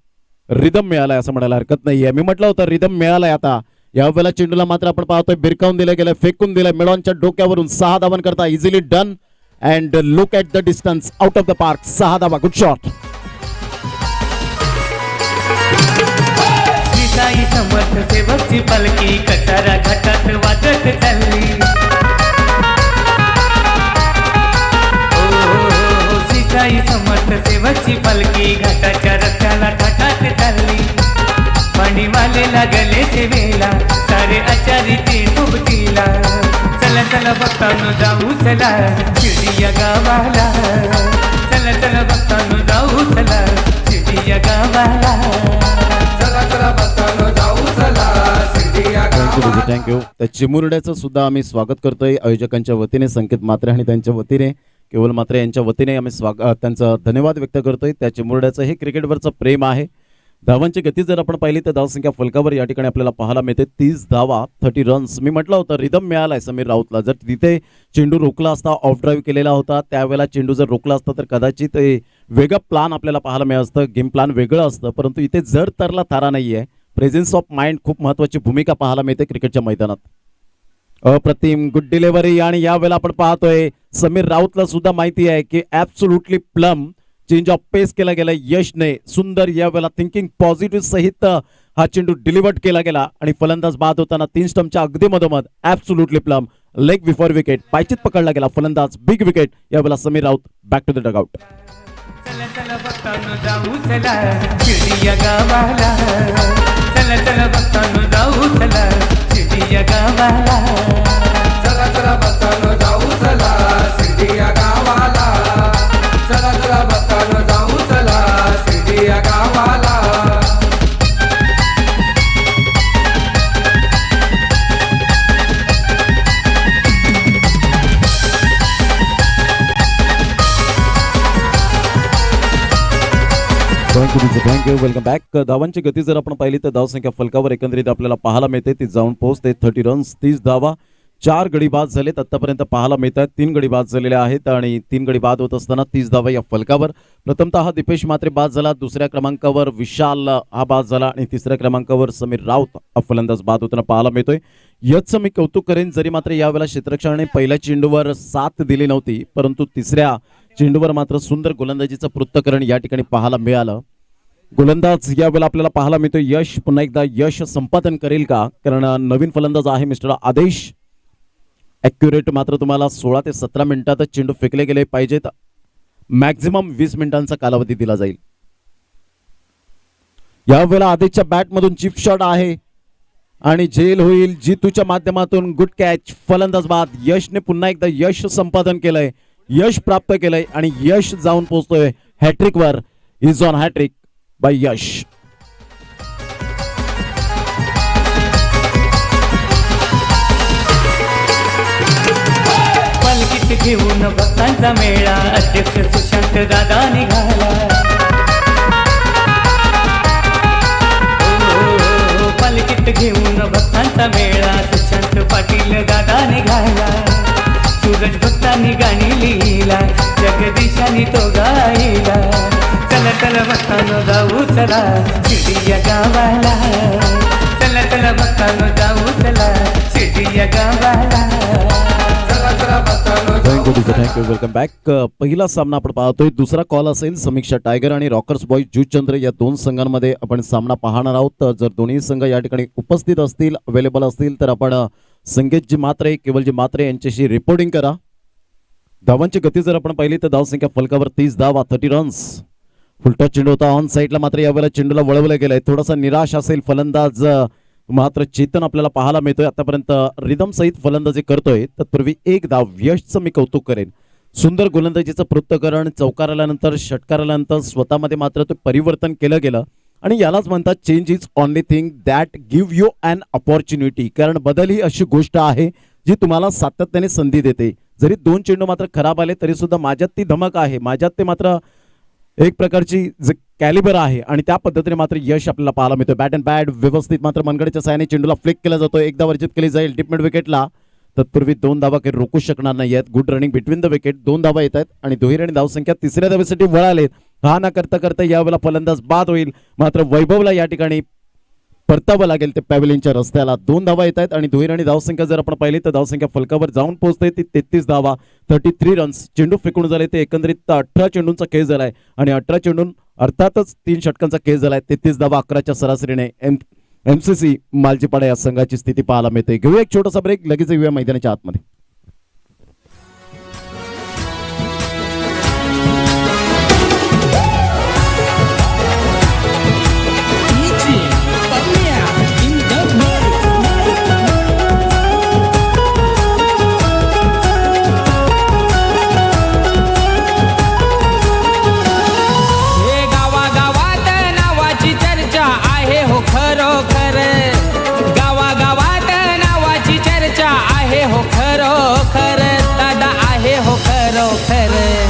रिदम मिळालाय असं म्हणायला हरकत नाहीये. मी म्हटलं होतं रिदम मिळालाय. आता यावेळेला चेंडूला मात्र आपण पाहतोय बिरकावून दिलं गेलं, फेकून दिलं. मेडॉनच्या डोक्यावरून 6 धावां करता easily done. And look at the distance out of the park. 6 धावा. Good shot. श्री साई समर्थ सेवकची पालखी कसारा घाटात वाजत चालली. श्री साई समर्थ सेवकची पालखी घाटाच्या रस्त्याला घाटात चालली. पाणीवाले लागले सेवेला सारे आचारीची सोबतीला. चला चला भक्तांनो जाऊ चला शिर्डी या गावाला. चला चला भक्तांनो जाऊ चला शिर्डी या गावाला. चला चला भक्तांनो जाऊ चला शिर्डी या गावाला. थँक्यू. त्या चिमुरड्याचं सुद्धा आम्ही स्वागत करतोय आयोजकांच्या वतीने. संकेत मात्रे आणि त्यांच्या वतीने, केवल मात्रे यांच्या वतीने आम्ही त्यांचा धन्यवाद व्यक्त करतोय. त्या चिमुरड्याचं हे क्रिकेटवरचं प्रेम आहे. धावांची गती जर आपण पाहिली तर धावसंख्या फलकावर या ठिकाणी आपल्याला पाहायला मिळते 30 धावा 30 रन्स. मी म्हटलं होतं रिदम मिळालाय समीर राऊतला. जर तिथे चेंडू रोखला असता, ऑफ ड्राईव्ह केलेला होता, त्यावेळेला चेंडू जर रोखला असता तर कदाचित वेगळं प्लान आपल्याला पाहायला मिळत असतं, गेम प्लान वेगळं असतं. परंतु इथे जर तरला थारा नाहीये. प्रेझेन्स ऑफ माइंड खूप महत्वाची भूमिका पाहायला मिळते क्रिकेटच्या मैदानात. अप्रतिम गुड डिलिव्हरी आणि यावेळेला आपण पाहतोय समीर राऊतला सुद्धा माहिती आहे की ऍब्सोल्युटली प्लम चेंज ऑफ पेस केला गेला यशने सुंदर यावेळेला थिंकिंग पॉझिटिव्ह सहित हा चेंडू डिलिव्हर्ड केला गेला आणि फलंदाज बाद होताना 3 स्टंपच्या अगदी मधोमध absolutely plumb leg before wicket पायचीत पकडला गेला फलंदाज बिग विकेट यावेळेला Sameer Raut back to the dugout. चला चला बघतानो जाऊ चला शिर्डी या गावाला चला चला बघतानो जाऊ चला शिर्डी या गावाला चला चला बघतानो जाऊ चला शिर्डी या गावाला चला चला बघतानो जाऊ चला शिर्डी या गावाला थँक्यू वेलकम बॅक. धावांची गती जर आपण पाहिली तर धावसंख्या फलकावर एकंदरीत आपल्याला पाहायला मिळते ती जाऊन पोहोचते 30 रन्स 30 धावा 4 गडी बाद झालेत आतापर्यंत पाहायला मिळतात 3 गडी बाद झालेले आहेत आणि 3 गडी बाद होत असताना 30 धावा या फलकावर. प्रथमतः दीपेश मात्रे बाद झाला दुसऱ्या क्रमांकावर विशाल हा बाद झाला आणि तिसऱ्या क्रमांकावर समीर राऊत हा फलंदाज बाद होताना पाहायला मिळतोय. याचं मी कौतुक करेन जरी मात्र यावेळेला क्षेत्ररक्षणाने पहिल्या चेंडूवर साथ दिली नव्हती परंतु तिसऱ्या चेंडूवर मात्र सुंदर गोलंदाजीचं पृथक्करण या ठिकाणी पाहायला मिळालं. गोलंदाज यावेळेला आपल्याला पाहायला मिळतो यश पुन्हा एकदा यश संपादन करेल का कारण नवीन फलंदाज आहे मिस्टर आदेश. ॲक्युरेट मात्र तुम्हाला 16 ते 17 मिनिटातच चेंडू फेकले गेले पाहिजेत मॅक्झिमम 20 मिनिटांचा कालावधी दिला जाईल. यावेळेला आदेशच्या बॅटमधून चिप शॉट आहे आणि झेल होईल जितूच्या माध्यमातून गुड कॅच फलंदाज बाद. यशने पुन्हा एकदा यश संपादन केलंय यश प्राप्त केलंय आणि यश जाऊन पोहोचतोय हॅट्रिक वर इज ऑन हॅट्रिक बाय यश. पालखीत घेऊन भक्तांचा मेळा अध्यक्ष सुशांत दादा निघाला पालखीत घेऊन भक्तांचा मेळा सुशांत पाटील दादा निघाला. सूरज भक्तांनी गाणी लिहिला जगदीशानी तो गायला चला चला भक्तांनो जाऊ चला शिर्डी या गावाला चला चला भक्तांनो जाऊ चला शिर्डी या गावाला चला चला बघतानो थँक्यू वेलकम बॅक. पहिला सामना आपण पाहतोय दुसरा कॉल असेल समीक्षा टायगर आणि रॉकर्स बॉय जुचंद्र या दोन संघांमध्ये आपण सामना पाहणार आहोत. जर दोन्ही संघ या ठिकाणी उपस्थित असतील अवेलेबल असतील तर आपण संकेतजी मात्रे केवलजी मात्रे यांच्याशी रिपोर्टिंग करा. धावांची गती जर आपण पाहिली तर धावसंख्या फलकावर 30 धावा 30 रन्स. फुलटॉस चेंडू होता ऑन साईडला मात्र यावेळेला चेंडूला वळवलं गेलंय थोडासा निराश असेल फलंदाज मात्र चेतन आपल्याला पाहायला मिळतोय आतापर्यंत रिदम सहित फलंदाजी करतोय तत्पूर्वी एक धाव यशचं मी कौतुक करेन. सुंदर गोलंदाजीचं पृथक्करण चौकार आल्यानंतर षटकार आल्यानंतर स्वतःमध्ये मात्र ते परिवर्तन केलं गेलं आणि यालाच म्हणतात change is only thing that give you an opportunity. कारण बदल ही अशी गोष्ट आहे जी तुम्हाला सातत्याने संधी देते. जरी 2 चेंडू मात्र खराब आले तरी सुद्धा माझ्यात ती धमक आहे माझ्यात ते मात्र एक प्रकारची जे कॅलिबर आहे आणि त्या पद्धतीने मात्र यश आपल्याला पाहायला मिळतं. बॅट अँड बॅट व्यवस्थित मात्र मनगडच्या साहाय्याने चेंडूला फ्लिक केला जातो एकदा वर्जित केली जाईल डीप मिड विकेटला तत्पूर्वी 2 धावा काही रोखू शकणार नाही आहेत. Good running between the wicket 2 धावा येत आहेत आणि दुहेरी आणि धावसंख्या तिसऱ्या धावेसाठी वळालेत. हा ना करता करता यावेळेला फलंदाज बाद होईल मात्र वैभवला या ठिकाणी परतावं लागेल ते पॅव्हलियनच्या रस्त्याला. 2 धावा येत आहेत आणि दुहेरी आणि धावसंख्या जर आपण पाहिली तर धावसंख्या फलकावर जाऊन पोहोचते ती 33 धावा 33 रन्स. चेंडू फेकून झाले ते एकंदरीत 18 चेंडूंचा खेळ झालाय आणि 18 चेंडून अर्थातच 3 षटकांचा खेळ झालाय. 33 धावा 11च्या सरासरीने एमसीसी मालजीपाडा या संघाची स्थिती पाहायला मिळते. घेऊया एक छोटासा ब्रेक लगेच येऊया मैदानाच्या आतमध्ये.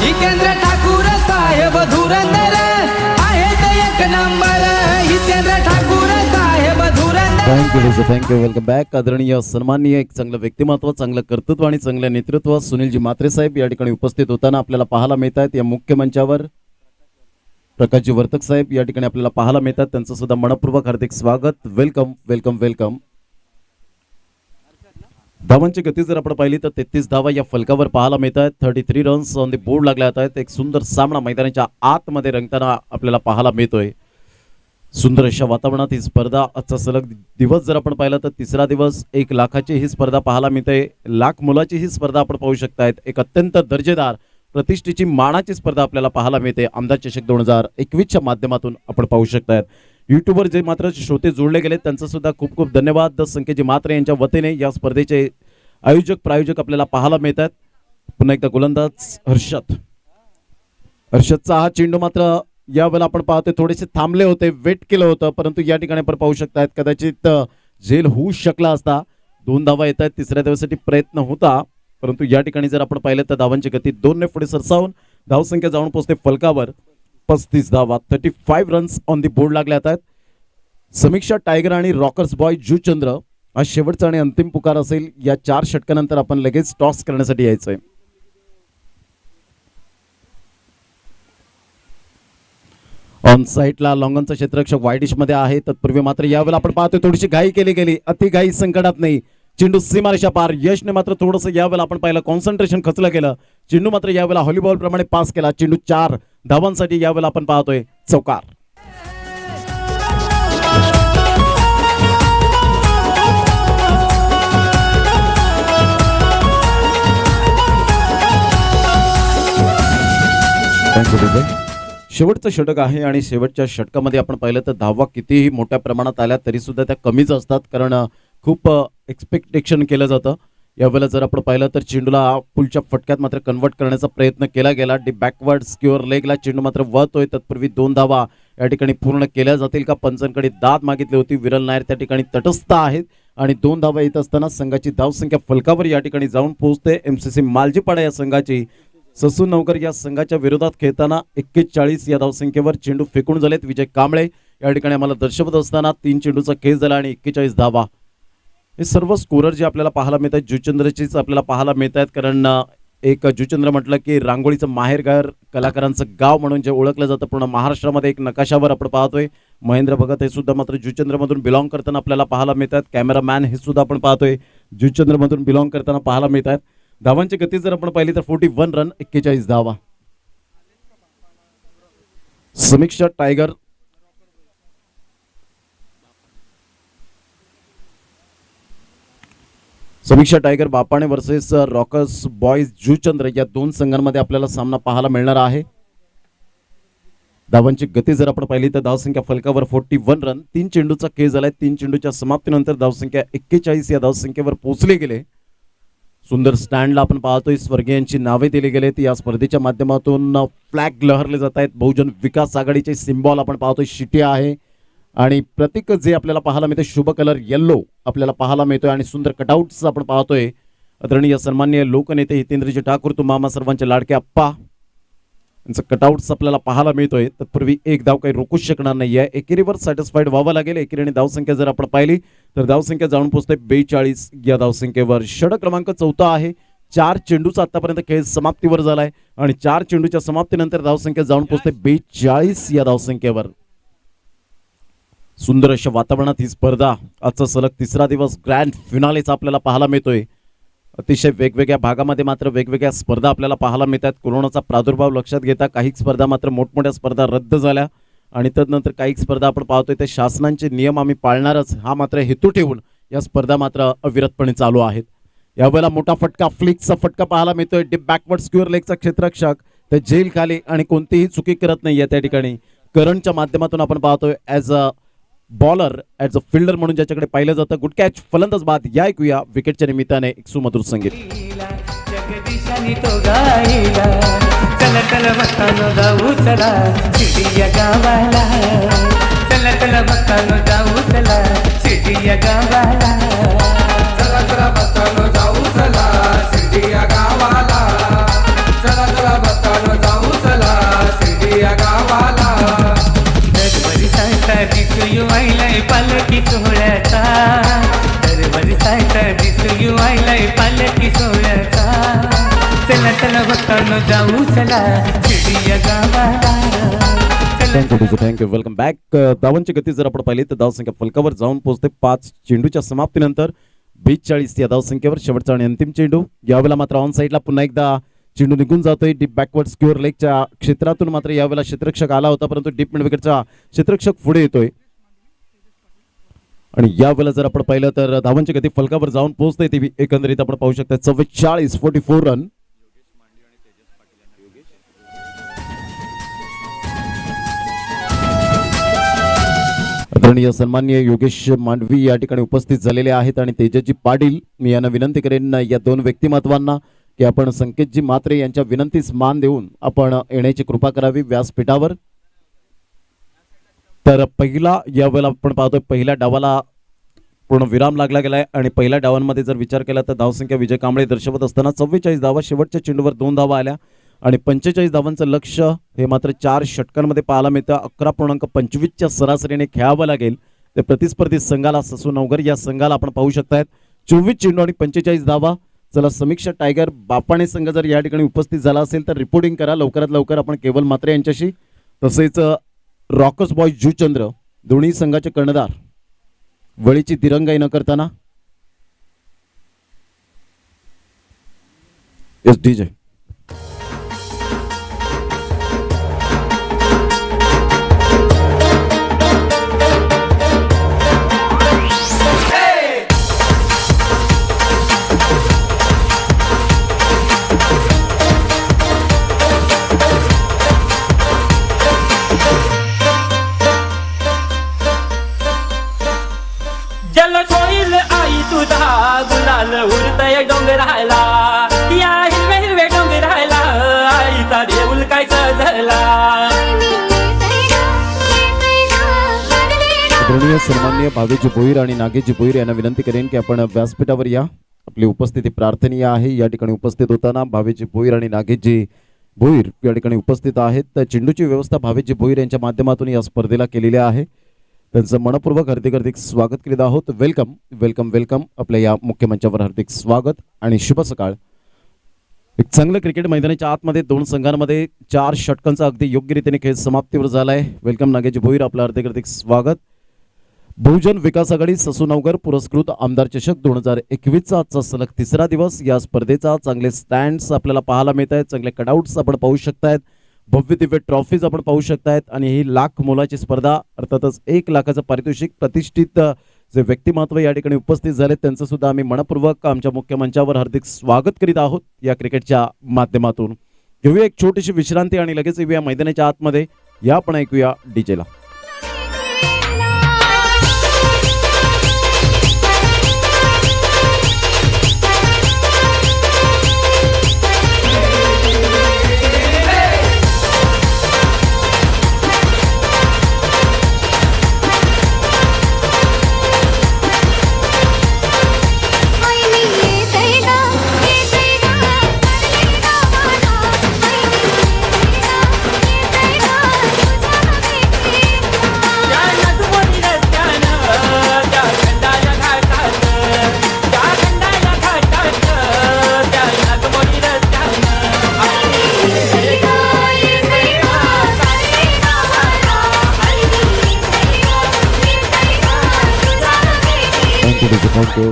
जितेंद्र ठाकूर साहेब धुरंधर आहेत एक नंबर जितेंद्र ठाकूर साहेब धुरंधर. Thank you welcome back. आदरणीय सन्माननीय एक चांगलं व्यक्तिमत्व चांगलं कर्तृत्व आणि चांगलं नेतृत्व सुनीलजी मात्रे साहेब या ठिकाणी उपस्थित होताना आपल्याला पाहायला मिळत आहेत. या मुख्य मंचावर प्रकाशजी वर्तक साहेब या ठिकाणी आपल्याला पाहायला मिळतात. त्यांचं सुद्धा मनपूर्वक हार्दिक स्वागत. Welcome welcome welcome. धावांची गती जर आपण पाहिली तर 33 धावा या फलकावर पाहायला मिळत आहेत. 33 रन्स ऑन द बोर्ड लागल्या आहेत. एक सुंदर सामना मैदानाच्या आतमध्ये रंगताना आपल्याला पाहायला मिळतोय. सुंदर अशा वातावरणात ही स्पर्धा आजचा सलग दिवस जर आपण पाहिला तर तिसरा दिवस 1 लाखाची ही स्पर्धा पाहायला मिळते. लाख मुलाची ही स्पर्धा आपण पाहू शकतायत. एक अत्यंत दर्जेदार प्रतिष्ठेची मानाची स्पर्धा आपल्याला पाहायला मिळते. आमदार चषक 2021च्या माध्यमातून आपण पाहू शकतायत. युट्यूबवर जे मात्र श्रोते जोडले गेले त्यांचं सुद्धा खूप खूप धन्यवाद. संकेतजी मात्रे यांच्या वतीने या स्पर्धेचे आयोजक प्रायोजक आपल्याला पाहायला मिळतात. पुन्हा एकदा गोलंदाज हर्षदचा हा चेंडू मात्र यावेळेला आपण पाहतोय थोडेसे थांबले होते, वेट केलं होतं, परंतु या ठिकाणी आपण पाहू शकतायत कदाचित झेल होऊ शकला असता. 2 धावा येत आहेत. तिसऱ्या धावेसाठी प्रयत्न होता, परंतु या ठिकाणी जर आपण पाहिलं तर धावांची गती 2 ने पुढे सरसावून धावसंख्या जाऊन पोहोचते फलकावर 35 धावा. 35 रन्स ऑन दी बोर्ड लागले आहेत. समीक्षा टायगर आणि रॉकर्स बॉय जुचंद्र हा शेवटचा आणि अंतिम पुकार असेल. या 4 षटकानंतर आपण लगेच टॉस करण्यासाठी यायचंय. ऑन साईडला लॉंगनचा क्षेत्ररक्षक वाईडिश मध्ये आहे. तत्पूर्वी मात्र यावेळेला आपण पाहतोय थोडीशी घाई केली गेली. अति घाई संकटात नाही. चेंडू सीमारेषा पार. यशने मात्र थोडंसं यावेळेला आपण पाहिलं कॉन्सन्ट्रेशन खचलं गेलं. चेंडू मात्र यावेळेला व्हॉलीबॉल प्रमाणे पास केला. चेंडू 4 धावांसाठी यावेळेला आपण पाहतोय चौकार. शेवटचं षटक आहे आणि शेवटच्या षटकामध्ये आपण पाहिलं तर धावा कितीही मोठ्या प्रमाणात आल्या तरी सुद्धा त्या कमीच असतात, कारण खूप एक्सपेक्टेशन केलं जातं. यावेळेला जर आपण पाहिलं तर चेंडूला पुलच्या फटक्यात मात्र कन्वर्ट करण्याचा प्रयत्न केला गेला. डी बॅकवर्ड स्क्युअर लेगला चेंडू मात्र वळतोय. तत्पूर्वी 2 धावा या ठिकाणी पूर्ण केल्या जातील का? पंचांकडे दाद मागितली होती. विरल नायर त्या ठिकाणी तटस्थ आहेत आणि 2 धावा येत असताना संघाची धावसंख्या फलकावर या ठिकाणी जाऊन पोहोचते. MCC मालजीपाडा या संघाची ससून नवकर या संघाच्या विरोधात खेळताना 41 या धावसंख्येवर चेंडू फेकून झालेत. विजय कांबळे या ठिकाणी आम्हाला दर्शवत असताना 3 चेंडूचा खेळ झाला आणि 41 धावा. हे सर्व स्कोरर जे आपल्याला पाहायला मिळत आहेत जुचंद्रचीच आपल्याला पाहायला मिळत आहेत, कारण एक जुचंद्र म्हटलं की रांगोळीचं माहेरघर, कलाकारांचं गाव म्हणून जे ओळखलं जातं पूर्ण महाराष्ट्रामध्ये एक नकाशावर आपण पाहतोय. महेंद्र भगत हे सुद्धा मात्र जुचंद्रमधून बिलॉंग करताना आपल्याला पाहायला मिळतात. कॅमेरामॅन हे सुद्धा आपण पाहतोय जुचंद्रमधून बिलॉंग करताना पाहायला मिळत आहेत. धावांची गती जर आपण पाहिली तर 41 रन 41 धावा. Samiksha tiger Bapane versus rockers boys Juchandra या 2 संघांमध्ये आपल्याला सामना पाहायला मिळणार आहे. धावांची गती जर आपण पाहिली तर धावसंख्या फलकावर 41 रन. 3 चेंडूचा खेळ झालाय. 3 चेंडूच्या समाप्तीनंतर धावसंख्या 41 या धावसंख्येवर पोहोचले गेले. सुंदर स्टँडला आपण पाहतोय स्वर्गीयांची नावे दिली गेलेत. या स्पर्धेच्या माध्यमातून फ्लॅग लहरले जात आहेत. बहुजन विकास आघाडीचे सिम्बॉल आपण पाहतोय शिट्या आहे आणि प्रतीक जे आपल्याला पाहायला मिळते शुभ कलर येल्लो आपल्याला पाहायला मिळतोय आणि सुंदर कटआउट्स आपण पाहतोय. आदरणीय सन्माननीय लोकनेते हितेंद्रजी ठाकूर मामा सर्वांचे लाडके अप्पा यांचं कटआउट्स आपल्याला पाहायला मिळतोय. तत्पूर्वी 1 धाव काही रोखूच शकणार नाहीये. एकेरीवर सॅटिस्फाईड व्हावं लागेल. एकेरीने धावसंख्या जर आपण पाहिली तर धावसंख्या जाऊन पोहोचते 42 या धावसंख्येवर. षटक क्रमांक 4 आहे. 4 चेंडूचा आतापर्यंत खेळ समाप्तीवर झालाय आणि 4 चेंडूच्या समाप्तीनंतर धावसंख्या जाऊन पोहोचते 42 या धावसंख्येवर. सुंदर अशा वातावरणात ही स्पर्धा आजचा सलग तिसरा दिवस ग्रँड फिनालेचा आपल्याला पाहायला मिळतोय. अतिशय वेगवेगळ्या भागामध्ये मात्र वेगवेगळ्या स्पर्धा आपल्याला पाहायला मिळतात. कोरोनाचा प्रादुर्भाव लक्षात घेता काही स्पर्धा मात्र मोठमोठ्या स्पर्धा रद्द झाल्या आणि त्यानंतर काही स्पर्धा आपण पाहतोय ते शासनाचे नियम आम्ही पाळणारच हा मात्र हेतू ठेवून या स्पर्धा मात्र अविरतपणे चालू आहेत. यावेळेला मोठा फटका फ्लिक्सचा फटका पाहायला मिळतोय. डिप बॅकवर्ड स्क्युअर लेगचा क्षेत्ररक्षक ते जेल खाली आणि कोणतीही चुकी करत नाहीये. त्या ठिकाणी करंटच्या माध्यमातून आपण पाहतोय as a bowler as a fielder म्हणून ज्याच्याकडे पाहिलं जातं. गुड कॅच फलंदाज बाद. या ऐकूया विकेटच्या निमित्ताने एक सुमधुर संगीत. जगदीशानी तो गायला चला चला भक्तानो जाऊ चला शिर्डी गावाला. चला चला भक्तानो जाऊ चला शिर्डी गावाला. चला चला भक्तानो जाऊ चला शिर्डी या गावाला. चला चला भक्तानो जाऊ चला शिर्डी या गावाला. दरबारी सायचा दिसू आईलाय पालखी सोहळ्याचा. दरबारी सायचा दिसू आईलाय पालखी सोहळ्याचा. चला चला भक्तानो जाऊ चला शिर्डी या गावाला. Thank you welcome back. धावांची गती जर आपण पाहिली तर धावसंख्या फलकावर जाऊन पोहोचते 5 चेंडूच्या समाप्तीनंतर 42 या धावसंख्येवर शेवटचा आणि अंतिम चेंडू. यावेळेला मात्र ऑन साईडला पुन्हा एकदा चेंडू निघून जातोय डीप बॅकवर्ड स्क्युअर लेगच्या क्षेत्रातून. मात्र यावेळेला क्षेत्ररक्षक आला होता, परंतु डीप मिड विकेटचा क्षेत्ररक्षक पुढे येतोय. आणि यावेळेला जर आपण पाहिलं तर धावांची गती फलकावर जाऊन पोहोचते ती एकंदरीत आपण पाहू शकता. 44 रन. आदरणीय सन्माननीय योगेश मांडवी या ठिकाणी उपस्थित झालेले आहेत आणि तेजस्वी पाटील. मी यांना विनंती करेन या दोन व्यक्तिमत्वांना की आपण संकेतजी म्हात्रे यांच्या विनंतीस मान देऊन आपण येण्याची कृपा करावी व्यासपीठावर. तर पहिला यावेळेला आपण पाहतोय पहिल्या डावाला पूर्ण विराम लागला गेलाय आणि पहिल्या डावांमध्ये जर विचार केला तर धावसंख्या विजय कांबळे दर्शवत असताना 44 धावा. शेवटच्या चेंडूवर 2 धावा आल्या आणि 45 धावांचं लक्ष हे मात्र 4 षटकांमध्ये पाहायला मिळतं. 11.25च्या सरासरीने खेळावं लागेल ते प्रतिस्पर्धी संघाला ससूनवगर या संघाला आपण पाहू शकतायत. 24 चेंडू आणि 45 धावा. चला समीक्षा टायगर बापाणे संघ जर या ठिकाणी उपस्थित झाला असेल तर रिपोर्टिंग करा लवकरात लवकर आपण केवल म्हात्रे यांच्याशी. तसेच रॉकर्स बॉय जुचंद्र दोन्ही संघाचे कर्णधार वळीची दिरंगाई न करताना एस डी जे. जल्लोष होईल आई तुझा गुलाल उडतय डोंगराला या हिरवे हिरवे डोंगराला आईचा देऊल काय सजला. आदरणीय सन्माननीय भावेजी भोईर आणि नागेशजी भोईर यांना विनंती करेन की आपण व्यासपीठावर या. आपली उपस्थिती प्रार्थनीय आहे. या ठिकाणी उपस्थित होताना भावेजी भोईर आणि नागेशजी भोईर या ठिकाणी उपस्थित आहेत. तर चेंडूची व्यवस्था भावेजी भोईर यांच्या माध्यमातून या स्पर्धेला केलेली आहे. त्यांचं मनपूर्वक हार्दिक स्वागत करीत आहोत. Welcome welcome welcome. आपल्या या मुख्य मंचावर हार्दिक स्वागत आणि शुभ सकाळ. एक चांगलं क्रिकेट मैदानाच्या आतमध्ये दोन संघांमध्ये 4 षटकांचा अगदी योग्य रीतीने खेळ समाप्तीवर झालाय. वेलकम नागेशजी भोईर, आपलं हार्दिक स्वागत. बहुजन विकास आघाडी ससूनवगर पुरस्कृत आमदार चषक 2021चा आजचा सलग 3रा दिवस. या स्पर्धेचा चांगले स्टँड्स आपल्याला पाहायला मिळत आहेत, चांगले कटआउट्स आपण पाहू शकतायत, भव्य दिव्य ट्रॉफीज आपण पाहू शकतायत आणि ही लाख मोलाची स्पर्धा अर्थातच 1 लाखाचं पारितोषिक प्रतिष्ठित जे व्यक्तिमत्व या ठिकाणी उपस्थित झाले त्यांचं सुद्धा आम्ही मनपूर्वक आमच्या मुख्य मंचावर हार्दिक स्वागत करीत आहोत या क्रिकेटच्या माध्यमातून. घेऊया एक छोटीशी विश्रांती आणि लगेच येऊया मैदानाच्या आतमध्ये. या आपण ऐकूया डीजेला.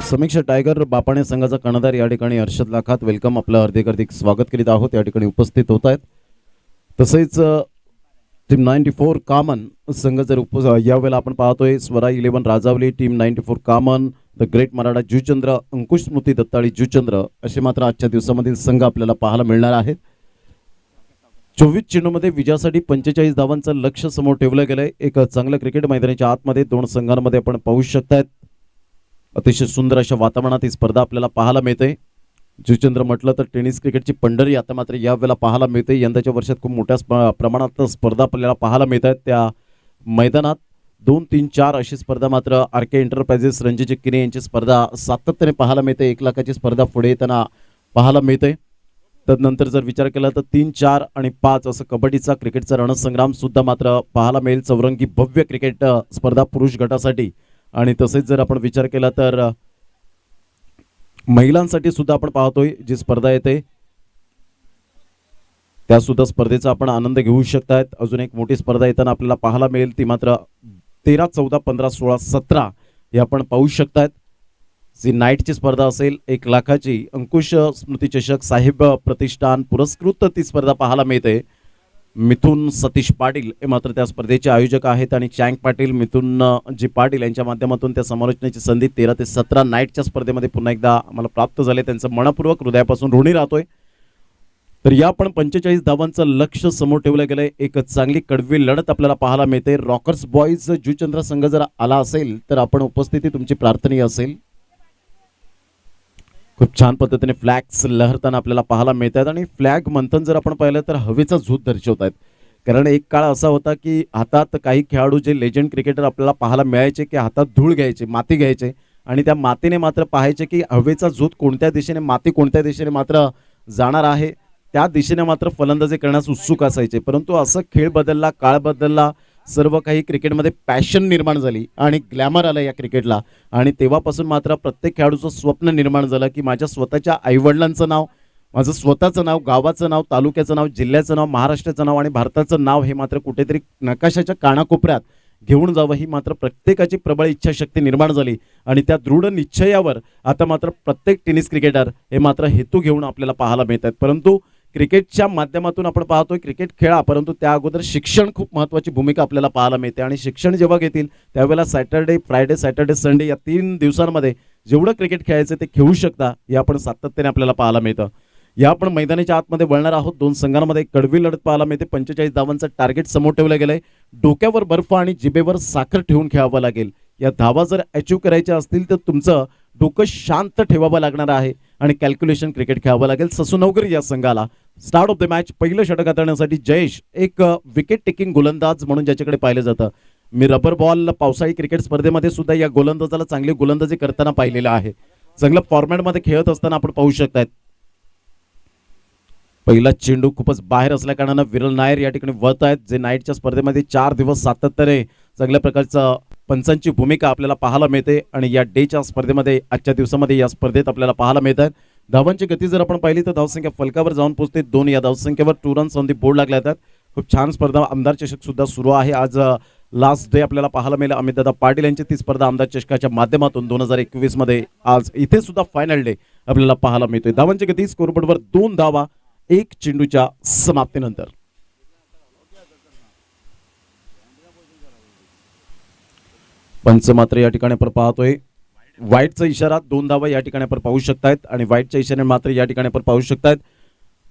समीक्षा टायगर बापाणे संघाचा कर्णधार या ठिकाणी हर्षद लाखात. वेलकम, आपलं हार्दिक स्वागत करीत आहोत. या ठिकाणी उपस्थित होत आहेत. तसेच टीम 94 कामन संघ जर यावेळेला आपण पाहतोय Swara 11 Rajavali, team 94 Kaman, the great Maratha Juchandra, Ankush Smruti Dattali Juchandra असे मात्र आजच्या दिवसामधील संघ आपल्याला पाहायला मिळणार आहेत. 24 चेंडूमध्ये विजयासाठी 45 धावांचं लक्ष समोर ठेवलं गेलंय. एक चांगलं क्रिकेट मैदानाच्या आतमध्ये दोन संघांमध्ये आपण पाहू शकतायत. अतिशय सुंदर अशा वातावरणात ही स्पर्धा आपल्याला पाहायला मिळते. जुचंद्र म्हटलं तर टेनिस क्रिकेटची पंढरी आता मात्र यावेळेला पाहायला मिळते. यंदाच्या वर्षात खूप मोठ्या प्रमाणात स्पर्धा आपल्याला पाहायला मिळत आहेत. त्या मैदानात 2, 3, 4 अशी स्पर्धा मात्र आर के एंटरप्राइजेस रणजित किने यांची स्पर्धा सातत्याने पाहायला मिळते. 1 लाखाची स्पर्धा पुढे येताना पाहायला मिळते. तदनंतर जर विचार केला तर 3, 4 आणि 5 असं कबड्डीचा क्रिकेटचा रणसंग्राम सुद्धा मात्र पाहायला मिळेल. चौरंगी भव्य क्रिकेट स्पर्धा पुरुष गटासाठी आणि तसेच जर आपण विचार केला तर महिलांसाठी सुद्धा आपण पाहतोय जी स्पर्धा येते त्या सुद्धा स्पर्धेचा आपण आनंद घेऊ शकतायत. अजून एक मोठी स्पर्धा येताना आपल्याला पाहायला मिळेल ती मात्र 13, 14, 15, 16, 17 हे आपण पाहू शकतायत. जी नाईटची स्पर्धा असेल 1 लाखाची अंकुश स्मृती चषक साहेब प्रतिष्ठान पुरस्कृत ती स्पर्धा पाहायला मिळते. मिथुन सतीश पाटील हे मात्र त्या स्पर्धेचे आयोजक आहेत आणि चँक पाटील मिथुन जी पाटील यांच्या माध्यमातून त्या समालोचनेची संधी 13 ते 17 नाईटच्या स्पर्धेमध्ये पुन्हा एकदा आम्हाला प्राप्त झाले. त्यांचं मनपूर्वक हृदयापासून ऋणी राहतोय. तर या पण 45 धावांचं लक्ष समोर ठेवलं गेलंय. एक चांगली कडवी लढत आपल्याला पाहायला मिळते. रॉकर्स बॉईज जुचंद्र संघ जर आला असेल तर आपण उपस्थिती तुमची प्रार्थनीय असेल. खूप छान पद्धतीने फ्लॅग्स लहरताना आपल्याला पाहायला मिळतात आणि फ्लॅग मंथन जर आपण पाहिलं तर हवेचा झूत दर्शवत आहेत. कारण एक काळ असा होता की हातात काही खेळाडू जे लेजंड क्रिकेटर आपल्याला पाहायला मिळायचे की हातात धूळ घ्यायचे, माती घ्यायचे आणि त्या मातीने मात्र पाहायचे की हवेचा झूत कोणत्या दिशेने, माती कोणत्या दिशेने मात्र जाणार आहे, त्या दिशेने मात्र फलंदाजी करण्यास उत्सुक असायचे. परंतु असं खेळ बदलला, काळ बदलला, सर्व काही क्रिकेटमध्ये पॅशन निर्माण झाली आणि ग्लॅमर आलं या क्रिकेटला. आणि तेव्हापासून मात्र प्रत्येक खेळाडूचं स्वप्न निर्माण झालं की माझ्या स्वतःच्या आईवडिलांचं नाव, माझं स्वतःचं नाव, गावाचं नाव, तालुक्याचं नाव, जिल्ह्याचं नाव, महाराष्ट्राचं नाव आणि भारताचं नाव हे मात्र कुठेतरी नकाशाच्या कानाकोपऱ्यात घेऊन जावं ही मात्र प्रत्येकाची प्रबळ इच्छाशक्ती निर्माण झाली. आणि त्या दृढ निश्चयावर आता मात्र प्रत्येक टेनिस क्रिकेटर हे मात्र हेतू घेऊन आपल्याला पाहायला मिळतात. परंतु क्रिकेटच्या माध्यमातून आपण पाहतोय क्रिकेट खेळा, परंतु त्या अगोदर शिक्षण खूप महत्त्वाची भूमिका आपल्याला पाहायला मिळते. आणि शिक्षण जेव्हा घेतील त्यावेळेला सॅटर्डे, फ्रायडे, सॅटर्डे, संडे या 3 दिवसांमध्ये जेवढं क्रिकेट खेळायचं ते खेळू शकता हे आपण सातत्याने आपल्याला पाहायला मिळतं. या आपण मैदानाच्या आतमध्ये वळणार आहोत. 2 संघांमध्ये कडवी लढत पाहायला मिळते. 45 धावांचं टार्गेट समोर ठेवलं गेलंय. डोक्यावर बर्फ आणि जिभेवर साखर ठेवून खेळावं लागेल. या धावा जर अचीव करायच्या असतील तर तुमचं डोकं शांत ठेवावं लागणार आहे आणि कॅल्क्युलेशन क्रिकेट खेळावं लागेल. ससूनवगर या संघाला स्टार्ट ऑफ द मॅच पहिलं षटक हाताळण्यासाठी जयेश एक विकेट टेकिंग गोलंदाज म्हणून ज्याच्याकडे पाहिलं जातं. मी रबर बॉल पावसाळी क्रिकेट स्पर्धेमध्ये सुद्धा या गोलंदाजाला चांगली गोलंदाजी करताना पाहिलेलं आहे. चांगल्या फॉर्मॅटमध्ये खेळत असताना आपण पाहू शकतायत. पहिला चेंडू खूपच बाहेर असल्या कारणानं विरल नायर या ठिकाणी वळत आहेत, जे नाईटच्या स्पर्धेमध्ये 4 दिवस सातत्याने चांगल्या प्रकारचं पंचांची भूमिका आपल्याला पाहायला मिळते. आणि या डेच्या स्पर्धेमध्ये आजच्या दिवसामध्ये या स्पर्धेत आपल्याला पाहायला मिळतात. धावांची गती जर आपण पाहिली तर धावसंख्या फलकावर जाऊन पोहोचते. 2 या धावसंख्येवर 2 रन्स ऑन दी बोर्ड लागल्या आहेत. खूप छान स्पर्धा आमदार चषक सुद्धा सुरू आहे. आज लास्ट डे आपल्याला पाहायला मिळेल. अमितदादा पाटील यांची ती स्पर्धा आमदार चषकाच्या माध्यमातून 2021 मध्ये आज इथे सुद्धा फायनल डे आपल्याला पाहायला मिळतोय. धावांची गती स्कोरबोर्डवर 2 धावा 1 चेंडूच्या समाप्तीनंतर. पंच मात्र या ठिकाणी आपण पाहतोय व्हाईटचा इशारा 2 धावा या ठिकाणी आपण पाहू शकतायत आणि व्हाईटच्या इशाऱ्याने मात्र या ठिकाणी आपण पाहू शकतायत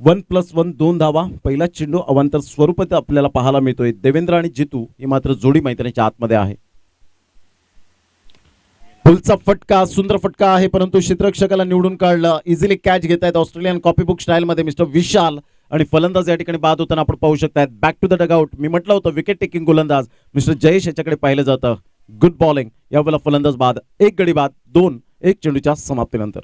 1+1 2 धावा. पहिला चेंडू अवांतर स्वरूपात आपल्याला पाहायला मिळतोय. देवेंद्र आणि जितू ही मात्र जोडी मैदानाच्या आतमध्ये आहे. पुलचा फटका, सुंदर फटका आहे, परंतु क्षेत्ररक्षकाला निवडून काढलं. इझिली कॅच घेत आहेत ऑस्ट्रेलियन कॉपीबुक स्टाईल मध्ये मिस्टर विशाल. आणि फलंदाज या ठिकाणी बाद होताना आपण पाहू शकतायत. Back to the dugout. मी म्हटलं होतं विकेट टेकिंग गोलंदाज मिस्टर जयेश याच्याकडे पाहिलं जातं. Good bowling. यावेळेला फलंदाज बाद. 1 गडी बाद 2 1 चेंडूच्या समाप्तीनंतर.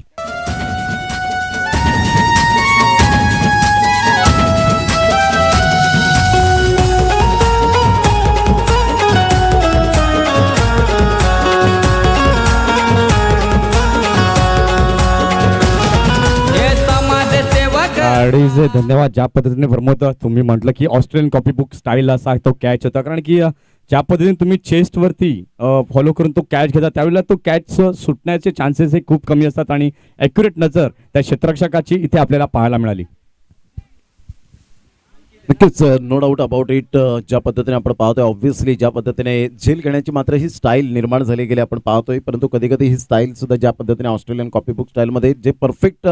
धन्यवाद. ज्या पद्धतीने प्रमोद तुम्ही म्हटलं की ऑस्ट्रेलियन कॉपी बुक स्टाईल असा तो कॅच होता, कारण की ज्या पद्धतीने तुम्ही चेस्ट वरती फॉलो करून तो कॅच घेता त्यावेळेला तो कॅच सुटण्याचे चान्सेस हे खूप कमी असतात आणि ॲक्युरेट नजर त्या क्षेत्ररक्षकाची इथे आपल्याला पाहायला मिळाली. नक्कीच, नो डाऊट अबाउट इट. ज्या पद्धतीने आपण पाहतोय ऑब्व्हियसली ज्या पद्धतीने झेल घेण्याची मात्र ही स्टाईल निर्माण झाली गेली आपण पाहतोय, परंतु कधी कधी ही स्टाईल सुद्धा ज्या पद्धतीने ऑस्ट्रेलियन कॉपीबुक स्टाईलमध्ये जे परफेक्ट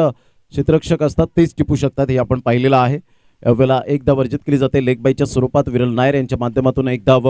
क्षेत्ररक्षक असतात तेच टिपू शकतात हे आपण पाहिलेलं आहे. यावेळेला एक धाव वर्जित केली जाते लेग बायच्या स्वरूपात. विरल नायर यांच्या माध्यमातून एक धाव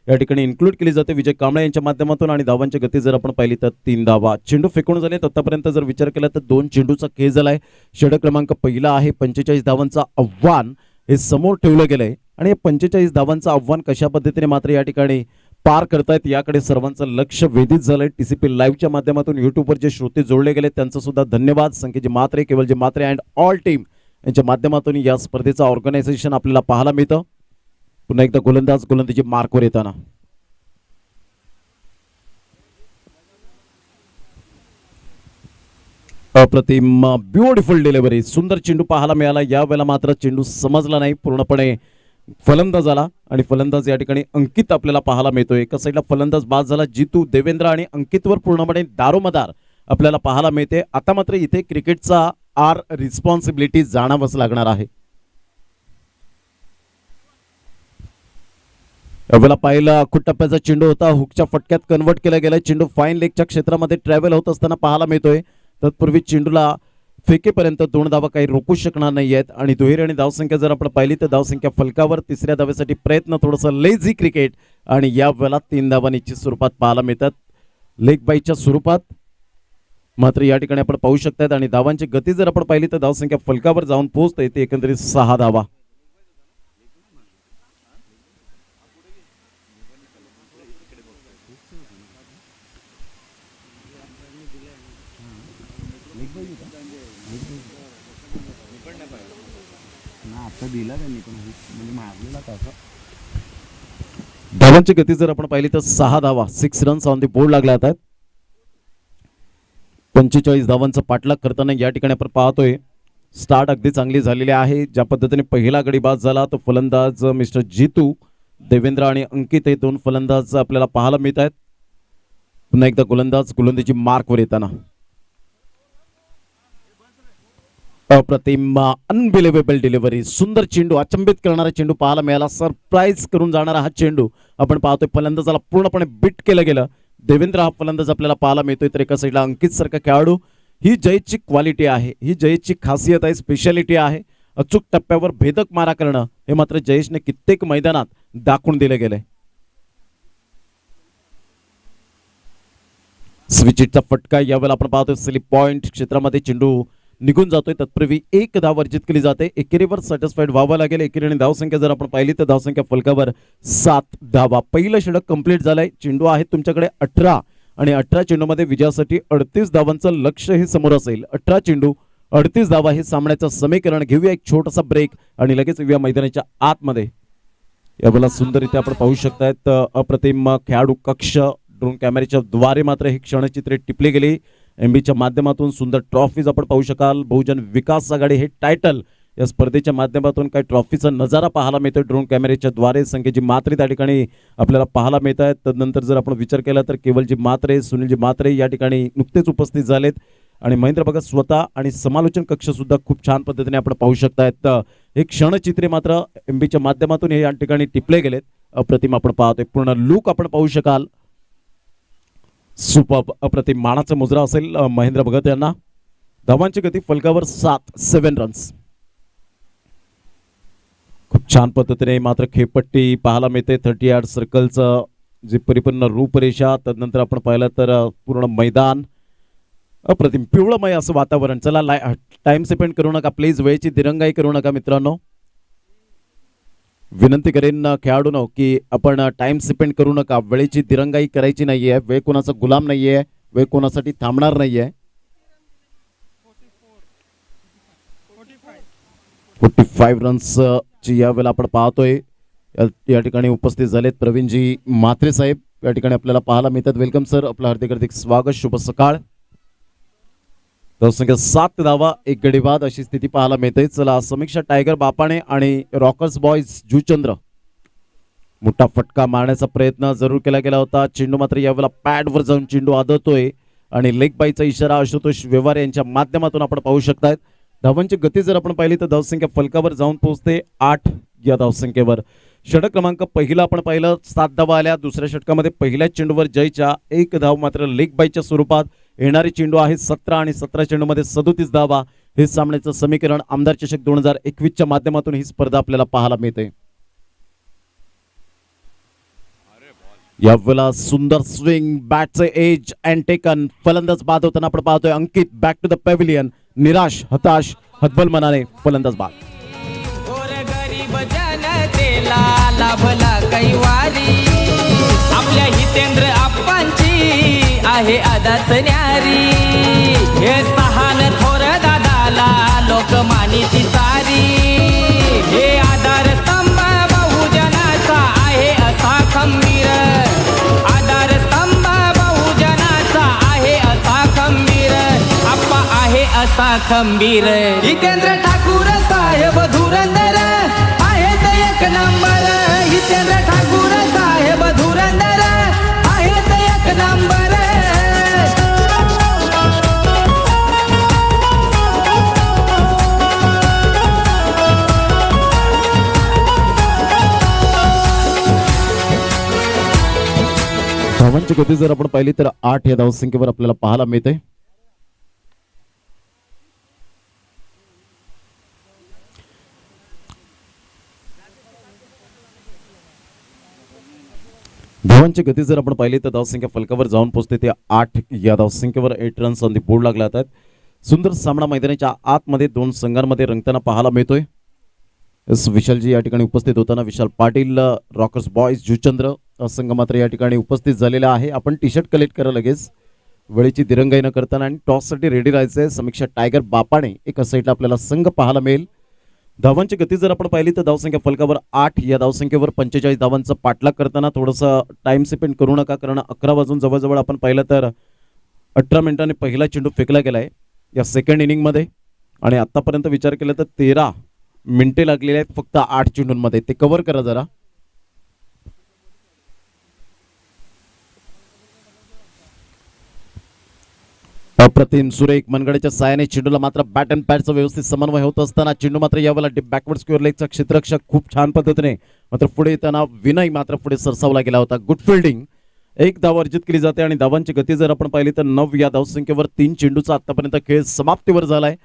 या ठिकाणी इन्क्लूड केली जाते विजय कांबळे यांच्या माध्यमातून. आणि धावांची गती जर आपण पाहिली तर 3 धावा. चेंडू फेकून झाले आतापर्यंत जर विचार केला तर 2 चेंडूचा खेळ झालाय. षटक क्रमांक पहिला आहे. 45 धावांचा आव्हान हे समोर ठेवलं गेलंय आणि 45 धावांचं आव्हान कशा पद्धतीने मात्र या ठिकाणी पार करतायत याकडे सर्वांचं लक्ष वेधित झालंय. टीसीपी लाईव्हच्या माध्यमातून युट्यूबवर जे श्रोते जोडले गेले त्यांचं सुद्धा धन्यवाद. संकेतजी मात्रे, केवलजी मात्रे अँड ऑल टीम यांच्या माध्यमातून या स्पर्धेचं ऑर्गनायझेशन आपल्याला पाहायला मिळतं. पुन्हा एकदा गोलंदाजी मार्कवर येताना अप्रतिम ब्युटिफुल डिलिव्हरी. सुंदर चेंडू पाहायला मिळाला. यावेळेला मात्र चेंडू समजला नाही पूर्णपणे फलंदाजाला आणि फलंदाज या ठिकाणी अंकित आपल्याला पाहायला मिळतोय. एका साईडला फलंदाज बाद झाला. जितू, देवेंद्र आणि अंकितवर पूर्णपणे दारोमदार आपल्याला पाहायला मिळते. आता मात्र इथे क्रिकेटचा आर रिस्पॉन्सिबिलिटी जाणावंच लागणार आहे. यावेळेला पाहिलं आखूड टप्प्याचा चेंडू होता, हुकच्या फटक्यात कन्वर्ट केला गेला. चेंडू फाईन लेगच्या क्षेत्रामध्ये ट्रॅव्हल होत असताना पाहायला मिळतोय. तत्पूर्वी चेंडूला फेकेपर्यंत 2 धावा काही रोखू शकणार नाही आहेत. आणि दुहेरी आणि धावसंख्या जर आपण पाहिली तर धावसंख्या फलकावर. तिसऱ्या धावेसाठी प्रयत्न, थोडंसं लेझी क्रिकेट आणि या वेळेला 3 धावा निश्चित स्वरूपात पाहायला मिळतात, लेग बाईच्या स्वरूपात. मात्र या ठिकाणी आपण पाहू शकतात आणि धावांची गती जर आपण पाहिली तर धावसंख्या फलकावर जाऊन पोहोचते ते एकंदरीत 6 धावा. धावांची गती जर आपण पाहिली तर 6 धावा, 6 रन्स ऑन द बोर्ड लागल्या आहेत. 45 धावांचा पाठलाग करताना या ठिकाणी आपण पाहतोय स्टार्ट अगदी चांगली झालेली आहे. ज्या पद्धतीने पहिला गडी बाद झाला तो फलंदाज मिस्टर जितू, देवेंद्र आणि अंकित हे 2 फलंदाज आपल्याला पाहायला मिळत आहेत. पुन्हा एकदा गोलंदाजी मार्कवर येताना अप्रतिम, अनबिलिव्हेबल डिलिव्हरी, सुंदर चेंडू, अचंबित करणारा चेंडू पाहायला मिळाला. सरप्राईज करून जाणारा हा चेंडू आपण पाहतोय. फलंदाजाला पूर्णपणे बीट केलं गेलं. देवेंद्र हा फलंदाज आपल्याला पाहायला मिळतोय, तर एका साईडला अंकित सारखा खेळाडू. ही जयची क्वालिटी आहे, ही जयची खासियत आहे, स्पेशालिटी आहे. अचूक टप्प्यावर भेदक मारा करणं हे मात्र जयेशने कित्येक मैदानात दाखवून दिले गेले. स्विचिटचा फटका यावेळेला आपण पाहतोय. स्लिप पॉइंट क्षेत्रामध्ये चेंडू निघून जातोय. तत्पूर्वी 1 धाव वर्जित केली जाते. एकेरीवर सॅटिस्फाईड व्हावं लागेल. एकेरीने धावसंख्या जर आपण पाहिली तर धावसंख्या फलकावर 7 धावा. पहिलं षटक कंप्लीट झालंय. चेंडू आहे तुमच्याकडे 18 आणि 18 चेंडूमध्ये विजयासाठी 38 धावांचं लक्ष हे समोर असेल. 18 चेंडू 38 धावा हे सामन्याचं समीकरण. घेऊया एक छोटासा ब्रेक आणि लगेच येऊया मैदानाच्या आतमध्ये. यावेळेला सुंदररित्या आपण पाहू शकतायत अप्रतिम खेळाडू कक्ष ड्रोन कॅमेऱ्याच्या द्वारे मात्र ही क्षणचित्रे टिपली गेली. एमबीच्या माध्यमातून सुंदर ट्रॉफीज आपण पाहू शकाल. बहुजन विकास आघाडी हे टायटल या स्पर्धेच्या माध्यमातून काही ट्रॉफीचा नजारा पाहायला मिळतोय ड्रोन कॅमेऱ्याच्या द्वारे. संख्येची मात्रे त्या ठिकाणी आपल्याला पाहायला मिळत आहेत. तदनंतर जर आपण विचार केला तर केवलजी मात्रे, सुनीलजी मात्रे या ठिकाणी नुकतेच उपस्थित झालेत. आणि महेंद्र भगत स्वतः आणि समालोचन कक्ष सुद्धा खूप छान पद्धतीने आपण पाहू शकतायत. हे क्षणचित्रे मात्र एमबीच्या माध्यमातून हे या ठिकाणी टिपले गेलेत. अप्रतिम आपण पाहतोय. पूर्ण लुक आपण पाहू शकाल. सुपर अप्रतिम मानाचा मुजरा असेल महेंद्र भगत यांना. धावांची गती फलकावर 7 रन्स. खूप छान पद्धतीने मात्र खेळपट्टी पाहायला मिळते. 30 यार्ड सर्कलचं जे परिपूर्ण रूपरेषा. तदनंतर आपण पाहिलं तर पूर्ण मैदान अप्रतिम पिवळमय असं वातावरण. चला टाइम स्पेंड करू नका प्लीज, वेळेची दिरंगाई करू नका मित्रांनो. विनंती करेन खेळाडूंनो की आपण टाइम स्पेंड करू नका, वेळेची दिरंगाई करायची नाहीये. वेळ कोणाचा गुलाम नाहीये, वेळ कोणासाठी थांबणार नाहीये. 45 रन्स ची या वेळेला आपण पाहतोय. या ठिकाणी उपस्थित झालेत प्रवीणजी म्हात्रे साहेब या ठिकाणी आपल्याला पाहायला मिळतात. वेलकम सर, आपलं हार्दिक हार्दिक स्वागत. शुभ सकाळ. धावसंख्या 7 धावा 1 गडी बाद अशी स्थिती पाहायला मिळते. चला समीक्षा टायगर बापाने आणि रॉकर्स बॉयज जुचंद्र मोठा फटका मारण्याचा प्रयत्न जरूर केला गेला होता. चेंडू मात्र यावेळेला पॅडवर जाऊन चेंडू आदळतोय आणि लेग बाईचा इशारा आशुतोष व्यवहार यांच्या माध्यमातून आपण पाहू शकतायत. धावांची गती जर आपण पाहिली तर धावसंख्या फलकावर जाऊन पोहोचते 8 या धावसंख्येवर. षटक क्रमांक पहिला आपण पाहिलं 7 धावा आल्या. दुसऱ्या षटकामध्ये पहिल्या चेंडूवर जयच्या 1 धाव मात्र लेग बाईच्या स्वरूपात. येणारे चेंडू आहे 17 आणि 17 चेंडूमध्ये 37 धावा. हे सामन्याचं समीकरण आमदार चषक 2021च्या माध्यमातून ही स्पर्धा आपल्याला पाहायला मिळते. यावेळेला सुंदर स्विंग, बॅटचे एज अँड टेकन. फलंदाज बाद होताना आपण पाहतोय अंकित बॅक टू द पॅव्हिलियन. निराश, हताश, हतबल मनाने फलंदाज बाद. लाभला काही वारी आपल्या हितेंद्र आप्पांची आहे आदाच न्यारी. हे सहान थोर दादाला लोकमानीची सारी. हे आधार स्तंभ बहुजनाचा आहे असा खंबीर. आधार स्तंभ बहुजनाचा आहे असा खंबीर. आप्पा आहे असा खंबीर. हितेंद्र ठाकूर साहेब धुरंधर एक नंबर. हितेंद्र ठाकूर साहेब धुरंधर आहेत एक नंबर. धावांची गती जर आपण पाहिली तर 8 या धावसंख्येवर आपल्याला पाहायला मिळते. धावांची गती जर आपण पाहिली तर धावसंख्या फलकावर जाऊन पोहोचते ते 8 या धावसंख्येवर 8 रन्स ऑन दी बोर्ड लागले आहेत. सुंदर सामना मैदानाच्या आतमध्ये दोन संघांमध्ये रंगताना पाहायला मिळतोय. एस विशालजी या ठिकाणी उपस्थित होताना विशाल पाटील रॉकर्स बॉयज जुचंद्र संघ मात्र या ठिकाणी उपस्थित झालेला आहे. आपण टी शर्ट कलेक्ट करा लगेच वेळेची दिरंगाई न करताना आणि टॉससाठी रेडी राहायचंय. समीक्षा टायगर बापाणे एका साईडला आपल्याला संघ पाहायला मिळेल. धावांची गती जर आपण पाहिली तर धावसंख्या फलकावर 8 या धावसंख्येवर 45 धावांचा पाठलाग करताना थोडंसं टाइम स्पेंड करू नका, कारण 11 वाजून जवळजवळ आपण पाहिलं तर 18 मिनिटांनी पहिला चेंडू फेकला गेलाय या सेकंड इनिंगमध्ये आणि आतापर्यंत विचार केला तर 13 मिनिटे लागलेली आहेत फक्त 8 चेंडूंमध्ये. ते कव्हर करा जरा. अप्रतिम सुरेख मनगडच्या सायाने चेंडूला मात्र बॅट अँड पॅडचा व्यवस्थित समन्वय होत असताना चेंडू मात्र यावेळेला डीप बॅकवर्ड स्क्वेअर लेगचा क्षेत्ररक्षक खूप छान पद्धतीने मात्र पुढे येताना विनय मात्र पुढे सरसावला गेला होता. Good fielding. एक धाव अर्जित केली जाते आणि धावांची गती जर आपण पाहिली तर 9 या धावसंख्येवर 3 चेंडूचा आतापर्यंत खेळ समाप्तीवर झालाय.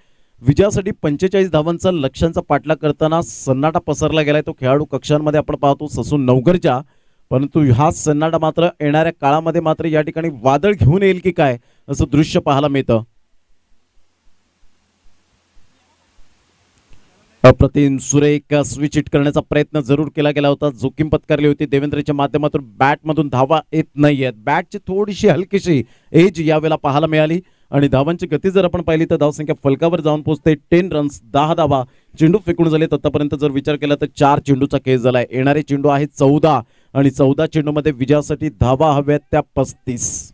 विजयासाठी 45 धावांचा लक्ष्यांचा पाठलाग करताना सन्नाटा पसरला गेलाय. तो खेळाडू कक्षांमध्ये आपण पाहतो ससून नवगरच्या, परंतु हा सन्नाटा मात्र येणाऱ्या काळामध्ये मात्र या ठिकाणी वादळ घेऊन येईल की काय असं दृश्य पाहायला मिळतं. अप्रतिम सुरेख स्विच हिट करण्याचा प्रयत्न जरूर केला गेला होता. जोखीम पत्करली होती देवेंद्रच्या माध्यमातून. बॅटमधून धावा येत नाहीयेत. बॅटची थोडीशी हलकीशी एज यावेळेला पाहायला मिळाली आणि धावांची गती जर आपण पाहिली तर धावसंख्या फलकावर जाऊन पोहोचते 10 रन्स 10 धावा. चेंडू फेकून झालेत आतापर्यंत जर विचार केला तर 4 चेंडूचा खेळ झालाय. येणारे चेंडू आहेत 14 आणि 14 चेंडूमध्ये विजयासाठी धावा हव्यात त्या 35.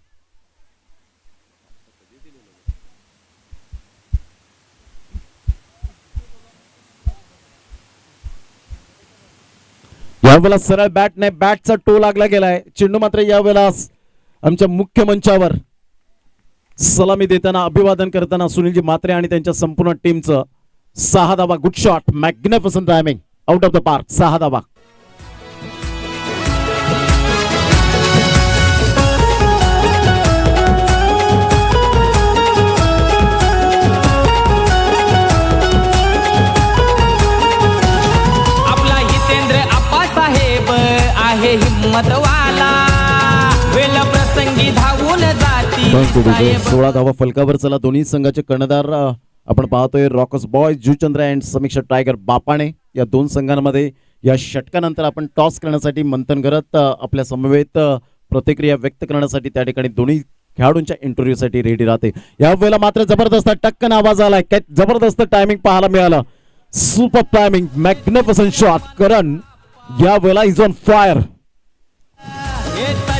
यावेळेला सरळ बॅट नाही, बॅटचा टो लागला गेलाय. चेंडू मात्र यावेळेला आमच्या मुख्य मंचावर सलामी देताना अभिवादन करताना सुनीलजी मात्रे आणि त्यांच्या संपूर्ण टीमचं 6 धावा. Good shot, magnificent timing, out of the park. 6 धावा. आपला हितेंद्र आप्पासाहेब आहे हिम्मतवाला, वेळ प्रसंगी धावून जाती साहेब. 16 धावा फलकावर. चला दोन्ही संघाचे कर्णधार आपण पाहतोय rockers boys Juchandra and Samiksha tiger Bapane. या दोन संघांमध्ये या षटकानंतर आपण टॉस करण्यासाठी मंथन करत आपल्या समवेत प्रतिक्रिया व्यक्त करण्यासाठी त्या ठिकाणी दोन्ही खेळाडूंच्या इंटरव्ह्यूसाठी रेडी राहते. यावेळेला मात्र जबरदस्त टक्कन आवाज आलाय. जबरदस्त टायमिंग पाहायला मिळालं. Super timing, magnificent shot. Karan यावेळेला इज ऑन फायर.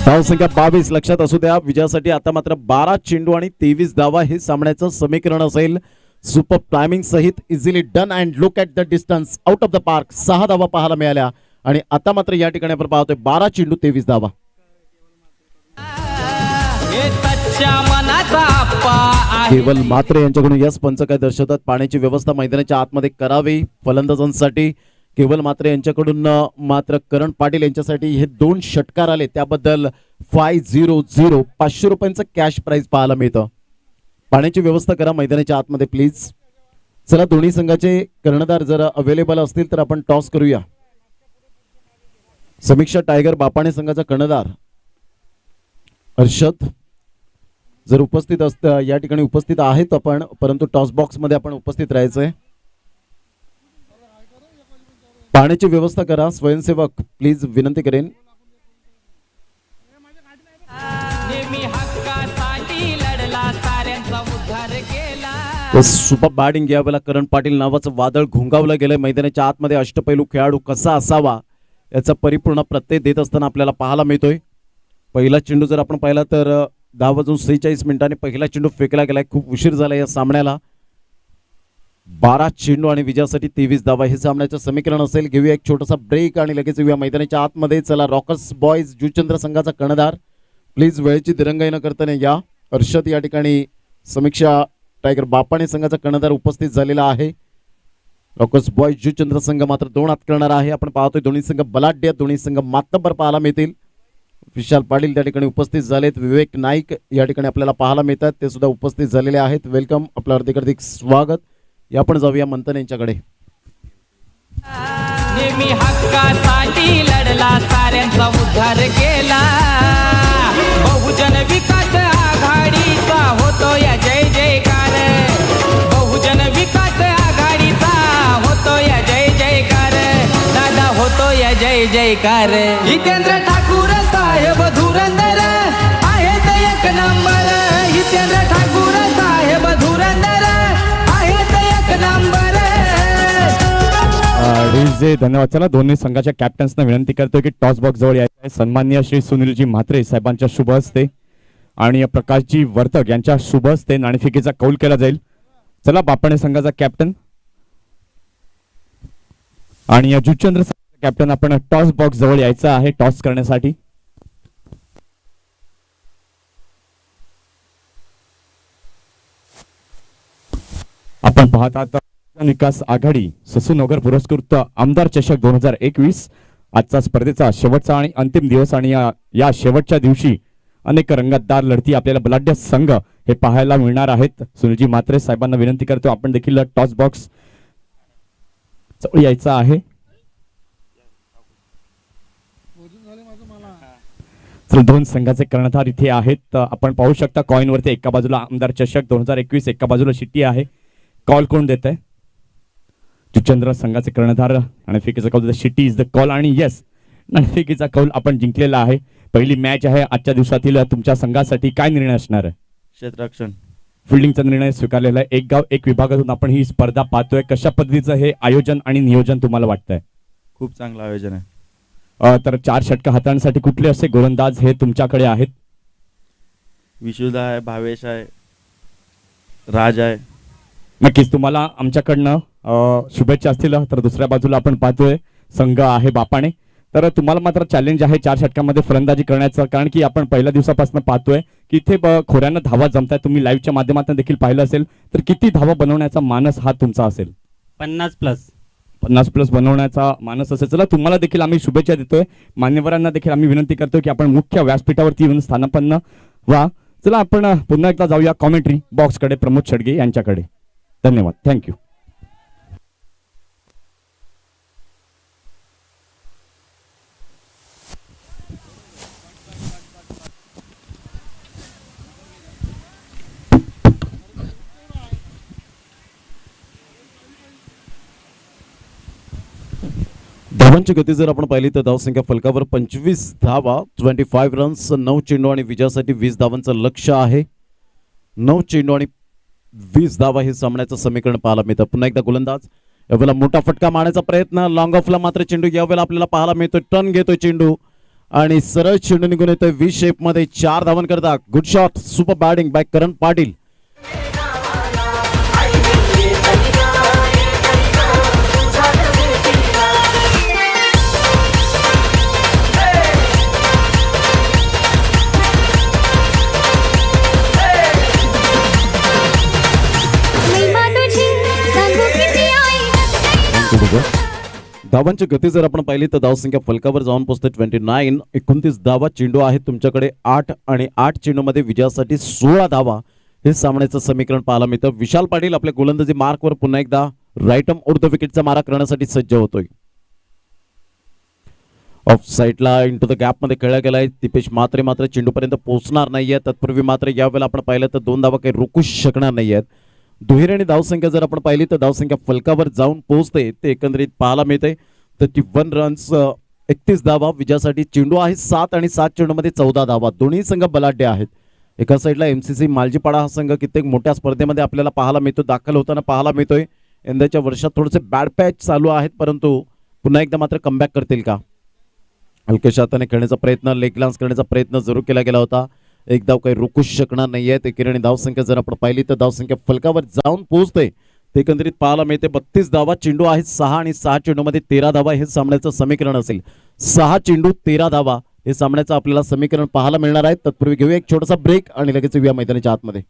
धावसंख्या 22 लक्षात असू द्या. विजयासाठी आता मात्र 12 चेंडू आणि 23 धावा हे सामन्याचं समीकरण असेल. सुपर टायमिंग सहित easily done and look at the distance, out of the park. 6 धावा पाहायला मिळाल्या आणि आता मात्र या ठिकाणी आपण पाहतोय 12 चेंडू 23 धावा. केवल मात्रे यांच्याकडून यस पंच काय दर्शवतात. पाण्याची व्यवस्था मैदानाच्या आतमध्ये करावी फलंदाजांसाठी. केवल मात्रे यांच्याकडून मात्र करण पाटील यांच्यासाठी हे 2 षटकार आले, त्याबद्दल 500 500 रुपयांचं कॅश प्राइज पाहायला मिळतं. पाण्याची व्यवस्था करा मैदानाच्या आतमध्ये प्लीज. चला दोन्ही संघाचे कर्णधार जर अवेलेबल असतील तर आपण टॉस करूया. समीक्षा टायगर बापाणे संघाचा कर्णधार अर्षद जर उपस्थित असतं या ठिकाणी उपस्थित आहेत आपण, परंतु टॉस बॉक्स मध्ये आपण उपस्थित राहायचंय. पाण्याची व्यवस्था करा स्वयंसेवक प्लीज, विनंती करेन. सुपर बॅटिंग यावेळेला करण पाटील नावाचं वादळ घोंगावलं गेलंय. मैदानाच्या आतमध्ये अष्टपैलू खेळाडू कसा असावा याचा परिपूर्ण प्रत्यय देत असताना आपल्याला पाहायला मिळतोय. पहिला चेंडू जर आपण पाहिला तर 10:46 मिनिटांनी पहिला चेंडू फेकला गेलाय. खूप उशीर झाला या सामन्याला. 12 चेंडू आणि विजयासाठी 23 धावा हे सामन्याचं समीकरण असेल. घेऊया एक छोटासा ब्रेक आणि लगेच येऊया मैदानाच्या आतमध्ये. चला रॉकर्स बॉयज जुचंद्र संघाचा कर्णधार प्लीज वेळेची दिरंगाई न करताना या. अर्षद या ठिकाणी समीक्षा टायगर बापाणे संघाचा कर्णधार उपस्थित झालेला आहे. रॉकर्स बॉयज जुचंद्र संघ मात्र 2 हात करणार आहे. आपण पाहतोय दोन्ही संघ बलाढ्य, दोन्ही संघ मातब्बर पाहायला मिळतील. विशाल पाटील त्या ठिकाणी उपस्थित झालेत, विवेक नाईक या ठिकाणी आपल्याला पाहायला मिळतात, ते सुद्धा उपस्थित झालेले आहेत. वेलकम, आपलं हार्दिक स्वागत. या पण जाऊया मंथन यांच्याकडे. नेहमी हक्कासाठी लढला, साऱ्यांचा उद्धार केला. बहुजन विकास आघाडीचा होतो या जय जयकार. बहुजन विकास आघाडीचा होतो या जय जयकार. दादा होतो या जय जयकार. हितेंद्र ठाकूर साहेब धुरंधर आहेत एक नंबर. हितेंद्र ठाकूर साहेब धुरंधर आहेत एक नंबर. जे धन्यवाद. चला दोन्ही संघाच्या कॅप्टन्सना विनंती करतो की टॉस बॉक्स जवळ यायचं आहे. सन्माननीय श्री सुनीलजी म्हात्रे साहेबांच्या शुभ हस्ते आणि प्रकाशजी वर्तक यांच्या शुभ हस्ते नाणेफेकीचा कौल केला जाईल. चला बापाणे संघाचा कॅप्टन आणि जुचंद्र कॅप्टन आपण टॉस बॉक्स जवळ यायचं आहे टॉस करण्यासाठी. आपण पाहत आहात विकास आघाडी ससूनगर पुरस्कृत आमदार चषक 2021 आजचा स्पर्धेचा शेवटचा आणि अंतिम दिवस आणि या शेवटच्या दिवशी अनेक रंगतदार लढती आपल्याला बलाढ्य संघ हे पाहायला मिळणार आहेत. सुनीलजी म्हात्रे साहेबांना विनंती करतो आपण देखील टॉस बॉक्स जवळ यायचं आहे. दोन संघाचे कर्णधार इथे आहेत. आपण पाहू शकता कॉइन वरती एका बाजूला आमदार चषक 2021, एका बाजूला शिट्टी आहे. कॉल कोण देत आहे? जुचंद्र संघाचे कर्णधार. नाणेफेकीचा कौल शिट्टी इज द कॉल आणि येस नाणेफेकीचा कौल आपण जिंकलेला आहे. पहिली मॅच आहे आजच्या दिवसातील. तुमच्या संघासाठी काय निर्णय असणार आहे? क्षेत्ररक्षण फिल्डिंगचा निर्णय स्वीकारलेला आहे. एक गाव एक विभागातून आपण ही स्पर्धा पाहतोय. कशा पद्धतीचं हे आयोजन आणि नियोजन तुम्हाला वाटतंय? खूप चांगलं आयोजन आहे. तर 4 षटक हाताळण्यासाठी कुठले असे गोलंदाज हे तुमच्याकडे आहेत? विशुदा आहे, भावेश आहे, राज आहे. नक्कीच तुम्हाला आमच्याकडनं शुभेच्छा असतील. तर दुसऱ्या बाजूला आपण पाहतोय संघ आहे बापाणे. तर तुम्हाला मात्र चॅलेंज आहे 4 षटकांमध्ये फलंदाजी करण्याचं, कारण की आपण पहिल्या दिवसापासून पाहतोय की इथे खोऱ्यानं धावा जमताय. तुम्ही लाईव्हच्या माध्यमातून देखील पाहिलं असेल. तर किती धावा बनवण्याचा मानस हा तुमचा असेल? 50+ बनवण्याचा मानस असेल. चला तुम्हाला देखील आम्ही शुभेच्छा देतोय. मान्यवरांना देखील आम्ही विनंती करतोय की आपण मुख्य व्यासपीठावरती येऊन स्थानापन्न व्हा. चला आपण पुन्हा एकदा जाऊया कॉमेंट्री बॉक्सकडे, प्रमोद शेडगे यांच्याकडे. धन्यवाद, थँक्यू. धावांची गती जर आपण पाहिली तर धावसंख्या फलकावर 25 धावा, 25 रन्स, 9 चेंडू आणि विजयासाठी 20 धावांचं लक्ष आहे. 9 चेंडू आणि 20 धावा हे सामन्याचं समीकरण पाहायला मिळतं. पुन्हा एकदा गोलंदाज यावेळेला मोठा फटका मारण्याचा प्रयत्न, लॉंग ऑफला मात्र चेंडू यावेळेला आपल्याला पाहायला मिळतोय. टर्न घेतोय चेंडू आणि सरळ चेंडू निघून येतोय व्ही शेप मध्ये. 4 धावांकरता good shot, super batting by Karan Patil. धावांची गती जर आपण पाहिली तर धावसंख्या फलकावर जाऊन पोहोचते 29. 29 धावा, चेंडू आहेत तुमच्याकडे 8 आणि 8 चेंडूमध्ये विजयासाठी 16 धावा हे सामन्याचं समीकरण पाहायला मिळतं. विशाल पाटील आपल्या गोलंदाजी मार्कवर पुन्हा एकदा राईट आर्म उर्ध विकेटचा मारा करण्यासाठी सज्ज होतोय. ऑफ साईडला इंटू द गॅप मध्ये खेळला गेलाय. तिपेश मात्र चेंडूपर्यंत पोहोचणार नाहीये. तत्पूर्वी मात्र यावेळेला आपण पाहिलं तर 2 धावा काही रोखू शकणार नाहीयेत. दुहेरी आणि धावसंख्या जर आपण पाहिली तर धावसंख्या फलकावर जाऊन पोहोचते ते एकंदरीत पाहायला मिळते. 31 रन्स, 31 धावा, विजयासाठी चेंडू आहे 7 आणि 7 चेंडूमध्ये 14 धावा. दोन्ही संघ बलाढ्य आहेत. एका साईडला एमसीसी मालजीपाडा हा संघ कित्येक मोठ्या स्पर्धेमध्ये आपल्याला पाहायला मिळतो, दाखल होताना पाहायला मिळतोय. यंदाच्या वर्षात थोडेसे बॅड पॅच चालू आहेत, परंतु पुन्हा एकदा मात्र कमबॅक करतील का? हलक्याशा हाताने खेळण्याचा प्रयत्न, लेग लान्स करण्याचा प्रयत्न जरूर केला गेला होता. एक धाव काही रोखू शकणार नाहीये. एकेरी धावसंख्या जर आपण पाहिली तर धावसंख्या फलकावर जाऊन पोहोचते ते एकंदरीत पाहायला मिळते. 32 धावा, चेंडू आहेत 6 आणि 6 चेंडूमध्ये 13 धावा हे सामन्याचं समीकरण असेल. 6 चेंडू 13 धावा हे सामन्याचं आपल्याला समीकरण पाहायला मिळणार आहे. तत्पूर्वी घेऊया एक छोटासा ब्रेक आणि लगेच येऊया मैदानाच्या आतमध्ये.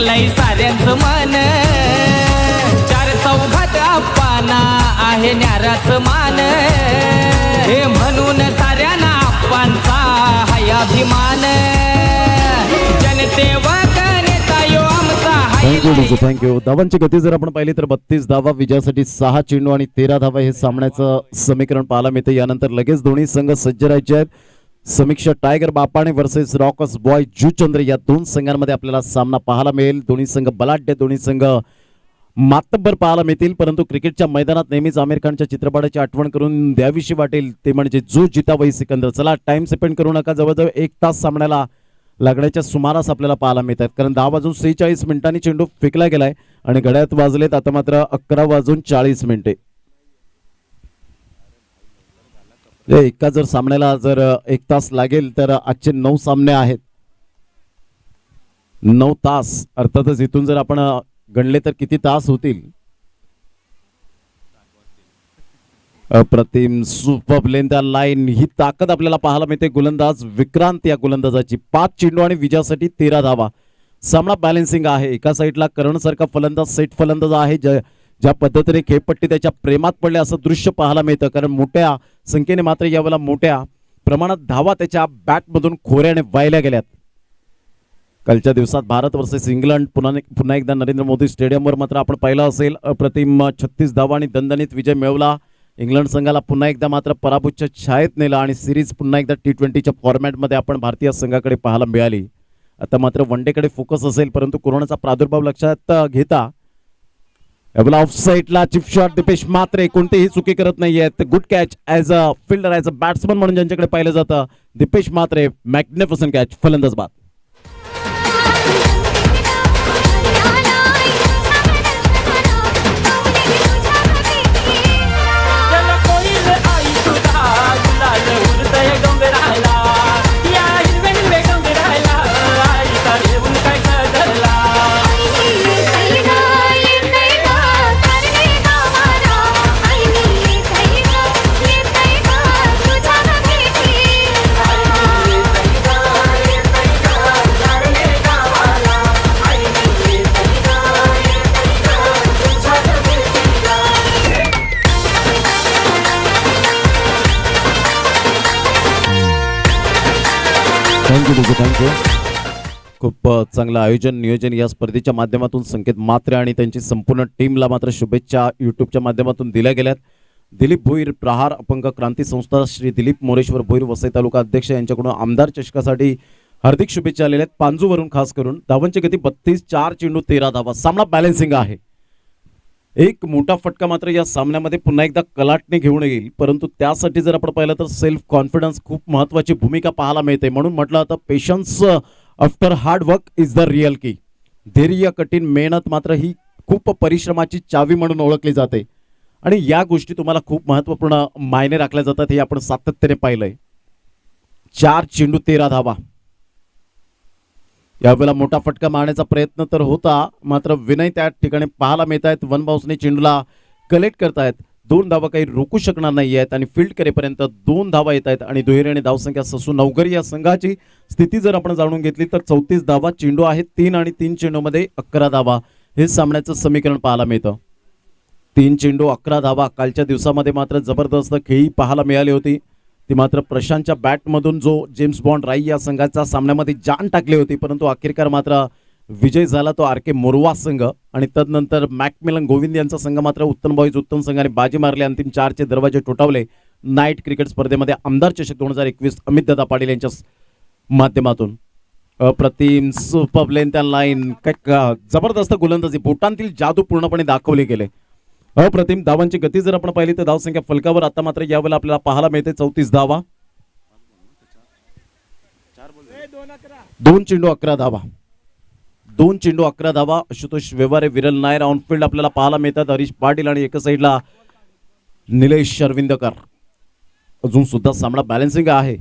जिंकलंय साऱ्यांचं मन चार चौघात अप्पाना आहे न्याराच मान हे म्हणून साऱ्यांना अप्पांचा हाय अभिमान जनसेवक नेता यो आमचा हाय थँक्यू डीजे थँक्यू. धावांची गती जर आपण पाहिली तर 32 धावा, विजयासाठी 6 चेंडू आणि 13 धावा हे सामन्याचं समीकरण पाहायला मिळते. यानंतर लगेच दोन्ही संघ सज्ज राहायचे आहेत. Samiksha tiger Bapane versus rockers boy Juchandra या दोन संघांमध्ये आपल्याला सामना पाहायला मिळेल. दोन्ही संघ बलाढ्य, दोन्ही संघ मातब्बर पाहायला मिळतील. परंतु क्रिकेटच्या मैदानात नेहमीच आमिर खानच्या चित्रपटाची आठवण करून द्यावीशी वाटेल ते म्हणजे जो जिता वही सिकंदर. चला टाइम स्पेंड करू नका. जवळजवळ 1 तास सामन्याला लागण्याच्या सुमारास आपल्याला पाहायला मिळतात, कारण 10:46 चेंडू फेकला गेलाय आणि घड्याळात वाजलेत आता मात्र 11:40. एका जर सामन्याला जर 1 तास लागेल तर आजचे 9 सामने आहेत. 9 तास अर्थातच इथून जर आपण गणले तर किती तास होतील. अप्रतिम सुपर लेंथ लाईन ही ताकद आपल्याला पाहायला मिळते. गोलंदाज विक्रांत या गोलंदाजाची 5 चेंडू आणि विजयासाठी 13 धावा. सामना बॅलन्सिंग आहे. एका साईडला करण सारखा फलंदाज सेट फलंदाज आहे ज्या पद्धतीने खेळपट्टी त्याच्या प्रेमात पडले असं दृश्य पाहायला मिळतं, कारण मोठ्या संख्येने मात्र यावेळेला मोठ्या प्रमाणात धावा त्याच्या बॅटमधून खोऱ्याने वाहिल्या गेल्यात. कालच्या दिवसात भारत वर्सेस इंग्लंड पुन्हा एकदा नरेंद्र मोदी स्टेडियमवर मात्र आपण पाहिलं असेल अप्रतिम 36 धावा आणि दणदणीत विजय मिळवला. इंग्लंड संघाला पुन्हा एकदा मात्र पराभूतच्या छायेत नेला आणि सिरीज पुन्हा एकदा T20च्या फॉर्मॅटमध्ये आपण भारतीय संघाकडे पाहायला मिळाली. आता मात्र वनडेकडे फोकस असेल, परंतु कोरोनाचा प्रादुर्भाव लक्षात घेता यावेळेला ऑफ साईडला चिप शॉट दीपेश म्हात्रे कोणतेही चुकी करत नाहीयेत. Good catch as a fielder, as a batsman म्हणून ज्यांच्याकडे पाहिलं जातं दीपेश म्हात्रे. मॅग्निफिसंट कॅच, फलंदाज बाद. थँक्यू. खूप चांगलं आयोजन नियोजन या स्पर्धेच्या माध्यमातून संकेत म्हात्रे आणि त्यांची संपूर्ण टीमला मात्र शुभेच्छा युट्यूबच्या माध्यमातून दिल्या गेल्यात. दिलीप भोईर प्रहार अपंग क्रांती संस्था श्री दिलीप मोरेश्वर भोईर वसई तालुका अध्यक्ष यांच्याकडून आमदार चषकासाठी हार्दिक शुभेच्छा आलेल्या आहेत. पांजूवरून खास करून. धावांची गती 32, 4 चेंडू 13 धावा. सामना बॅलन्सिंग आहे. एक मोठा फटका मात्र या सामन्यामध्ये पुन्हा एकदा कलाटणे घेऊन येईल, परंतु त्यासाठी जर आपण पाहिलं तर सेल्फ कॉन्फिडन्स खूप महत्वाची भूमिका पाहायला मिळते. म्हणून म्हटलं आता patience after hard work is the real की. धैर्य, कठीण मेहनत मात्र ही खूप परिश्रमाची चावी म्हणून ओळखली जाते आणि या गोष्टी तुम्हाला खूप महत्वपूर्ण मायने राखल्या जातात हे आपण सातत्याने पाहिलंय. 4 चेंडू 13 धावा. यावेळेला मोठा फटका मारण्याचा प्रयत्न तर होता, मात्र विनय त्या ठिकाणी पाहायला मिळत आहेत. वन बाउन्सने चेंडूला कलेक्ट करतायत. 2 धावा काही रोखू शकणार नाही आहेत आणि फील्ड करेपर्यंत 2 धावा येत आहेत आणि दुहेरी आणि धावसंख्या ससू नवगरी या संघाची स्थिती जर आपण जाणून घेतली तर 34 धावा. चेंडू आहेत 3 आणि 3 चेंडूमध्ये 11 धावा हे सामन्याचं समीकरण पाहायला मिळतं. 3 चेंडू 11 धावा. कालच्या दिवसामध्ये मात्र जबरदस्त खेळी पाहायला मिळाली होती. ती मात्र प्रशांतच्या बॅटमधून जो जेम्स बॉन्ड राई या संघाच्या सामन्यामध्ये जान टाकली होती, परंतु अखेरकार मात्र विजय झाला तो RK मोरवा संघ आणि तदनंतर मॅकमिलन गोविंद यांचा संघ मात्र उत्तम बॉईज उत्तम संघाने बाजी मारली. अंतिम 4चे दरवाजे ठोठावले. नाईट क्रिकेट स्पर्धेमध्ये आमदार चषक 2021 अमित दादा पाटील यांच्या माध्यमातून. अप्रतिम सुपर लेंथ लाईन, जबरदस्त गोलंदाजी, बोटांतील जादू पूर्णपणे दाखवले गेले. अप्रतिम. धावांची गती जर आपण पाहिली तर धावसंख्या फलकावर आता मात्र यावेळेला आपल्याला पाहायला मिळते 34 धावा. 2 चेंडू 11 धावा. 2 चेंडू 11 धावा. आशुतोष व्यवहारे, विरल नायर ऑनफिल्ड आपल्याला पाहायला मिळतात. हरीश पाटील आणि एका साईडला निलेश अरविंदकर. अजून सुद्धा सामना बॅलन्सिंग आहे.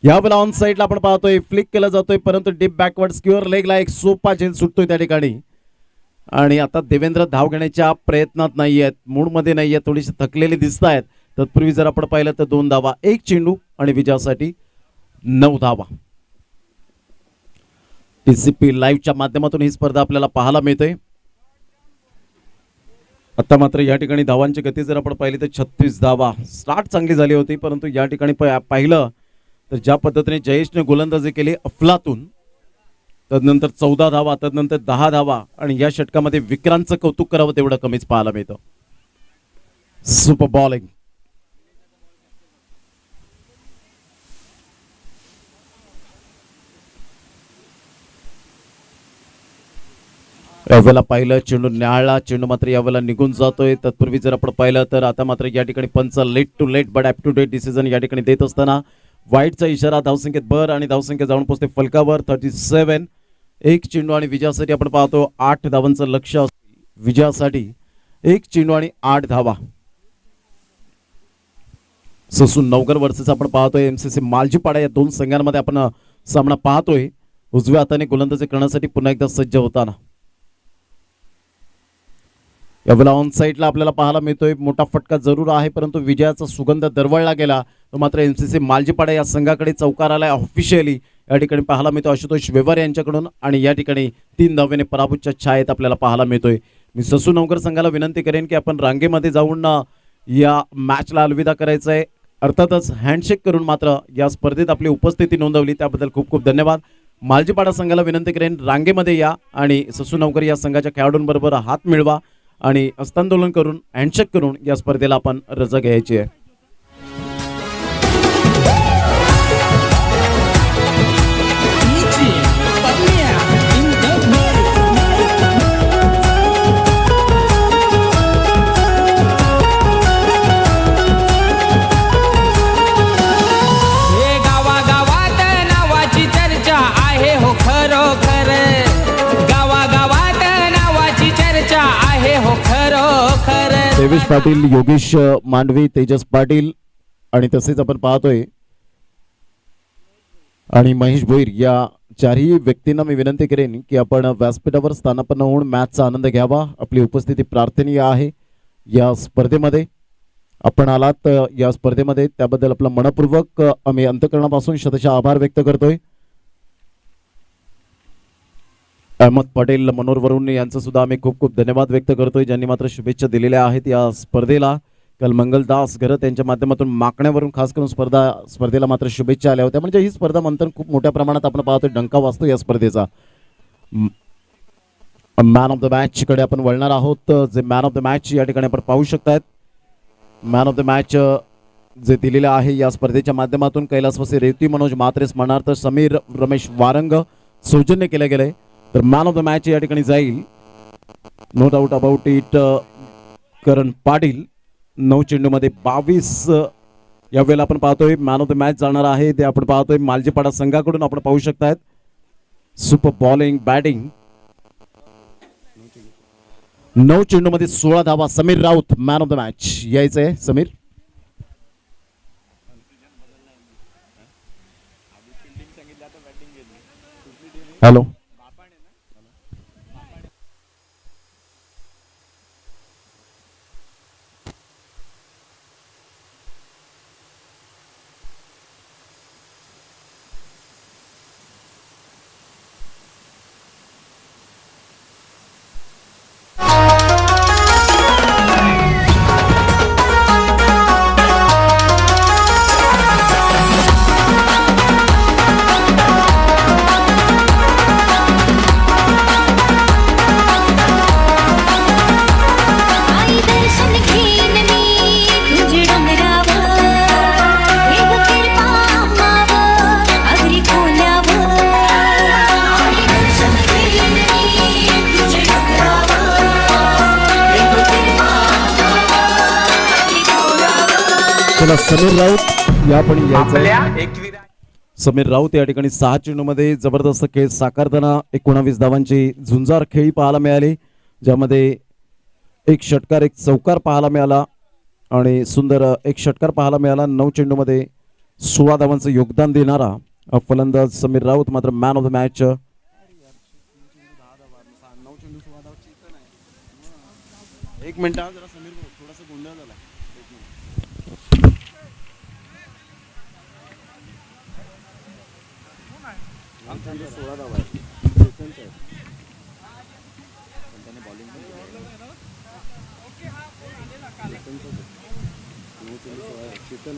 यावेळेला ऑन साईडला आपण पाहतोय फ्लिक केला जातोय, परंतु डीप बॅकवर्ड स्क्युअर लेगला एक सोपा झेल सुटतोय त्या ठिकाणी. आणि आता देवेंद्र धाव घेण्याच्या प्रयत्नात नाही आहेत, मूडमध्ये नाही आहेत, थोडीशी थकलेली दिसत आहेत. तत्पूर्वी जर आपण पाहिलं तर 2 धावा, 1 चेंडू आणि विजयासाठी 9 धावा. TCP लाईव्हच्या माध्यमातून ही स्पर्धा आपल्याला पाहायला मिळते. आता मात्र या ठिकाणी धावांची गती जर आपण पाहिली तर 36 धावा. स्टार्ट चांगली झाली होती, परंतु या ठिकाणी पाहिलं तर ज्या पद्धतीने जयेशने गोलंदाजी केली अफलातून, तदनंतर 14 धावा, तदनंतर 10 धावा आणि या षटकामध्ये विक्रांतचं कौतुक करावं तेवढं कमीच पाहायला मिळतं. Super bowling. यावेळेला पाहिलं चेंडू न्याळला, चेंडू मात्र यावेळेला निघून जातोय. तत्पूर्वी जर आपण पाहिलं तर आता मात्र या ठिकाणी पंच late to late but up to date decision या ठिकाणी देत असताना वाईटचा इशारा, धावसंख्येत भर आणि धावसंख्या जाऊन पोहोचते फलकावर 37. एक चेंडू आणि विजयासाठी आपण पाहतो 8 धावांचं लक्ष विजयासाठी. एक चेंडू आणि 8 धावा. ससून नवगर वर्सेस आपण पाहतोय MCC मालजीपाडा या दोन संघांमध्ये आपण सामना पाहतोय. उजव्या हाताने गोलंदाजी करण्यासाठी पुन्हा एकदा सज्ज होताना यावेळेला ऑन साईडला आपल्याला पाहायला मिळतोय मोठा फटका जरूर आहे, परंतु विजयाचा सुगंध दरवळला गेला. तो मात्र MCC मालजीपाडा या संघाकडे चौकार आलाय ऑफिशियली. या ठिकाणी पाहायला मिळतो आशुतोष वेवर यांच्याकडून आणि या ठिकाणी 3 धावेने पराभूतच्या छायेत आपल्याला पाहायला मिळतोय. मी ससून नवकर संघाला विनंती करेन की आपण रांगेमध्ये जाऊन या मॅचला अलविदा करायचं आहे. अर्थातच हँडशेक करून मात्र या स्पर्धेत आपली उपस्थिती नोंदवली त्याबद्दल खूप खूप धन्यवाद. मालजीपाडा संघाला विनंती करेन रांगेमध्ये या आणि ससून नवकर या संघाच्या खेळाडूंबरोबर हात मिळवा आणि हस्तांदोलन करून हँडशेक करून या स्पर्धेला आपण रजा घ्यायची आहे. हे गावागावात नावाची चर्चा आहे हो खरोखर. गावागावात नावाची चर्चा आहे हो खरोखर. देवेश पाटील, योगेश मांडवी, तेजस पाटील आणि तसेच आपण पाहतोय आणि महेश भोईर या चारही व्यक्तींना मी विनंती करेन की आपण व्यासपीठावर स्थानापन्न होऊन मॅचचा आनंद घ्यावा. आपली उपस्थिती प्रार्थनीय आहे या स्पर्धेमध्ये. आपण आलात या स्पर्धेमध्ये त्याबद्दल आपला मनपूर्वक आम्ही अंतःकरणापासून शतशः आभार व्यक्त करतोय. अहमद पटेल, मनोहर वरुण यांचं सुद्धा आम्ही खूप खूप धन्यवाद व्यक्त करतोय ज्यांनी मात्र शुभेच्छा दिलेल्या आहेत या स्पर्धेला. काल मंगलदास घरत यांच्या माध्यमातून माकण्यावरून खास करून स्पर्धेला मात्र शुभेच्छा आल्या होत्या. म्हणजे ही स्पर्धा मंथन खूप मोठ्या प्रमाणात आपण पाहतोय डंका वाजतो या स्पर्धेचा. मॅन ऑफ द मॅच कडे आपण वळणार आहोत. जे मॅन ऑफ द मॅच या ठिकाणी आपण पाहू शकतायत. मॅन ऑफ द मॅच जे दिलेलं आहे या स्पर्धेच्या माध्यमातून कैलासवासी रेवती मनोज म्हात्रे, स्मरणार्थ समीर रमेश वारंग सौजन्य केले गेले. तर मॅन ऑफ द मॅच या ठिकाणी जाईल नो डाऊट अबाउट इट करण पाटील. 9 चेंडूमध्ये 22 यावेळेला आपण पाहतोय मॅन ऑफ द मॅच जाणार आहे ते आपण पाहतोय मालजीपाडा संघाकडून. आपण पाहू शकतायत सुपर बॉलिंग बॅटिंग. 9 चेंडूमध्ये 16 धावा. Sameer Raut man of the match यायचंय. समीर हॅलो. समीर राऊत या पण समीर राऊत या ठिकाणी 6 चेंडूमध्ये जबरदस्त खेळ साकारताना 19 धावांची झुंजार खेळी पाहायला मिळाली, ज्यामध्ये एक षटकार एक चौकार पाहायला मिळाला आणि सुंदर एक षटकार पाहायला मिळाला. 9 चेंडूमध्ये 16 धावांचं योगदान देणारा फलंदाज समीर राऊत मात्र मॅन ऑफ द मॅच. एक मिनिट जरा समीर थोडासा गोंधळ झाला. चेतन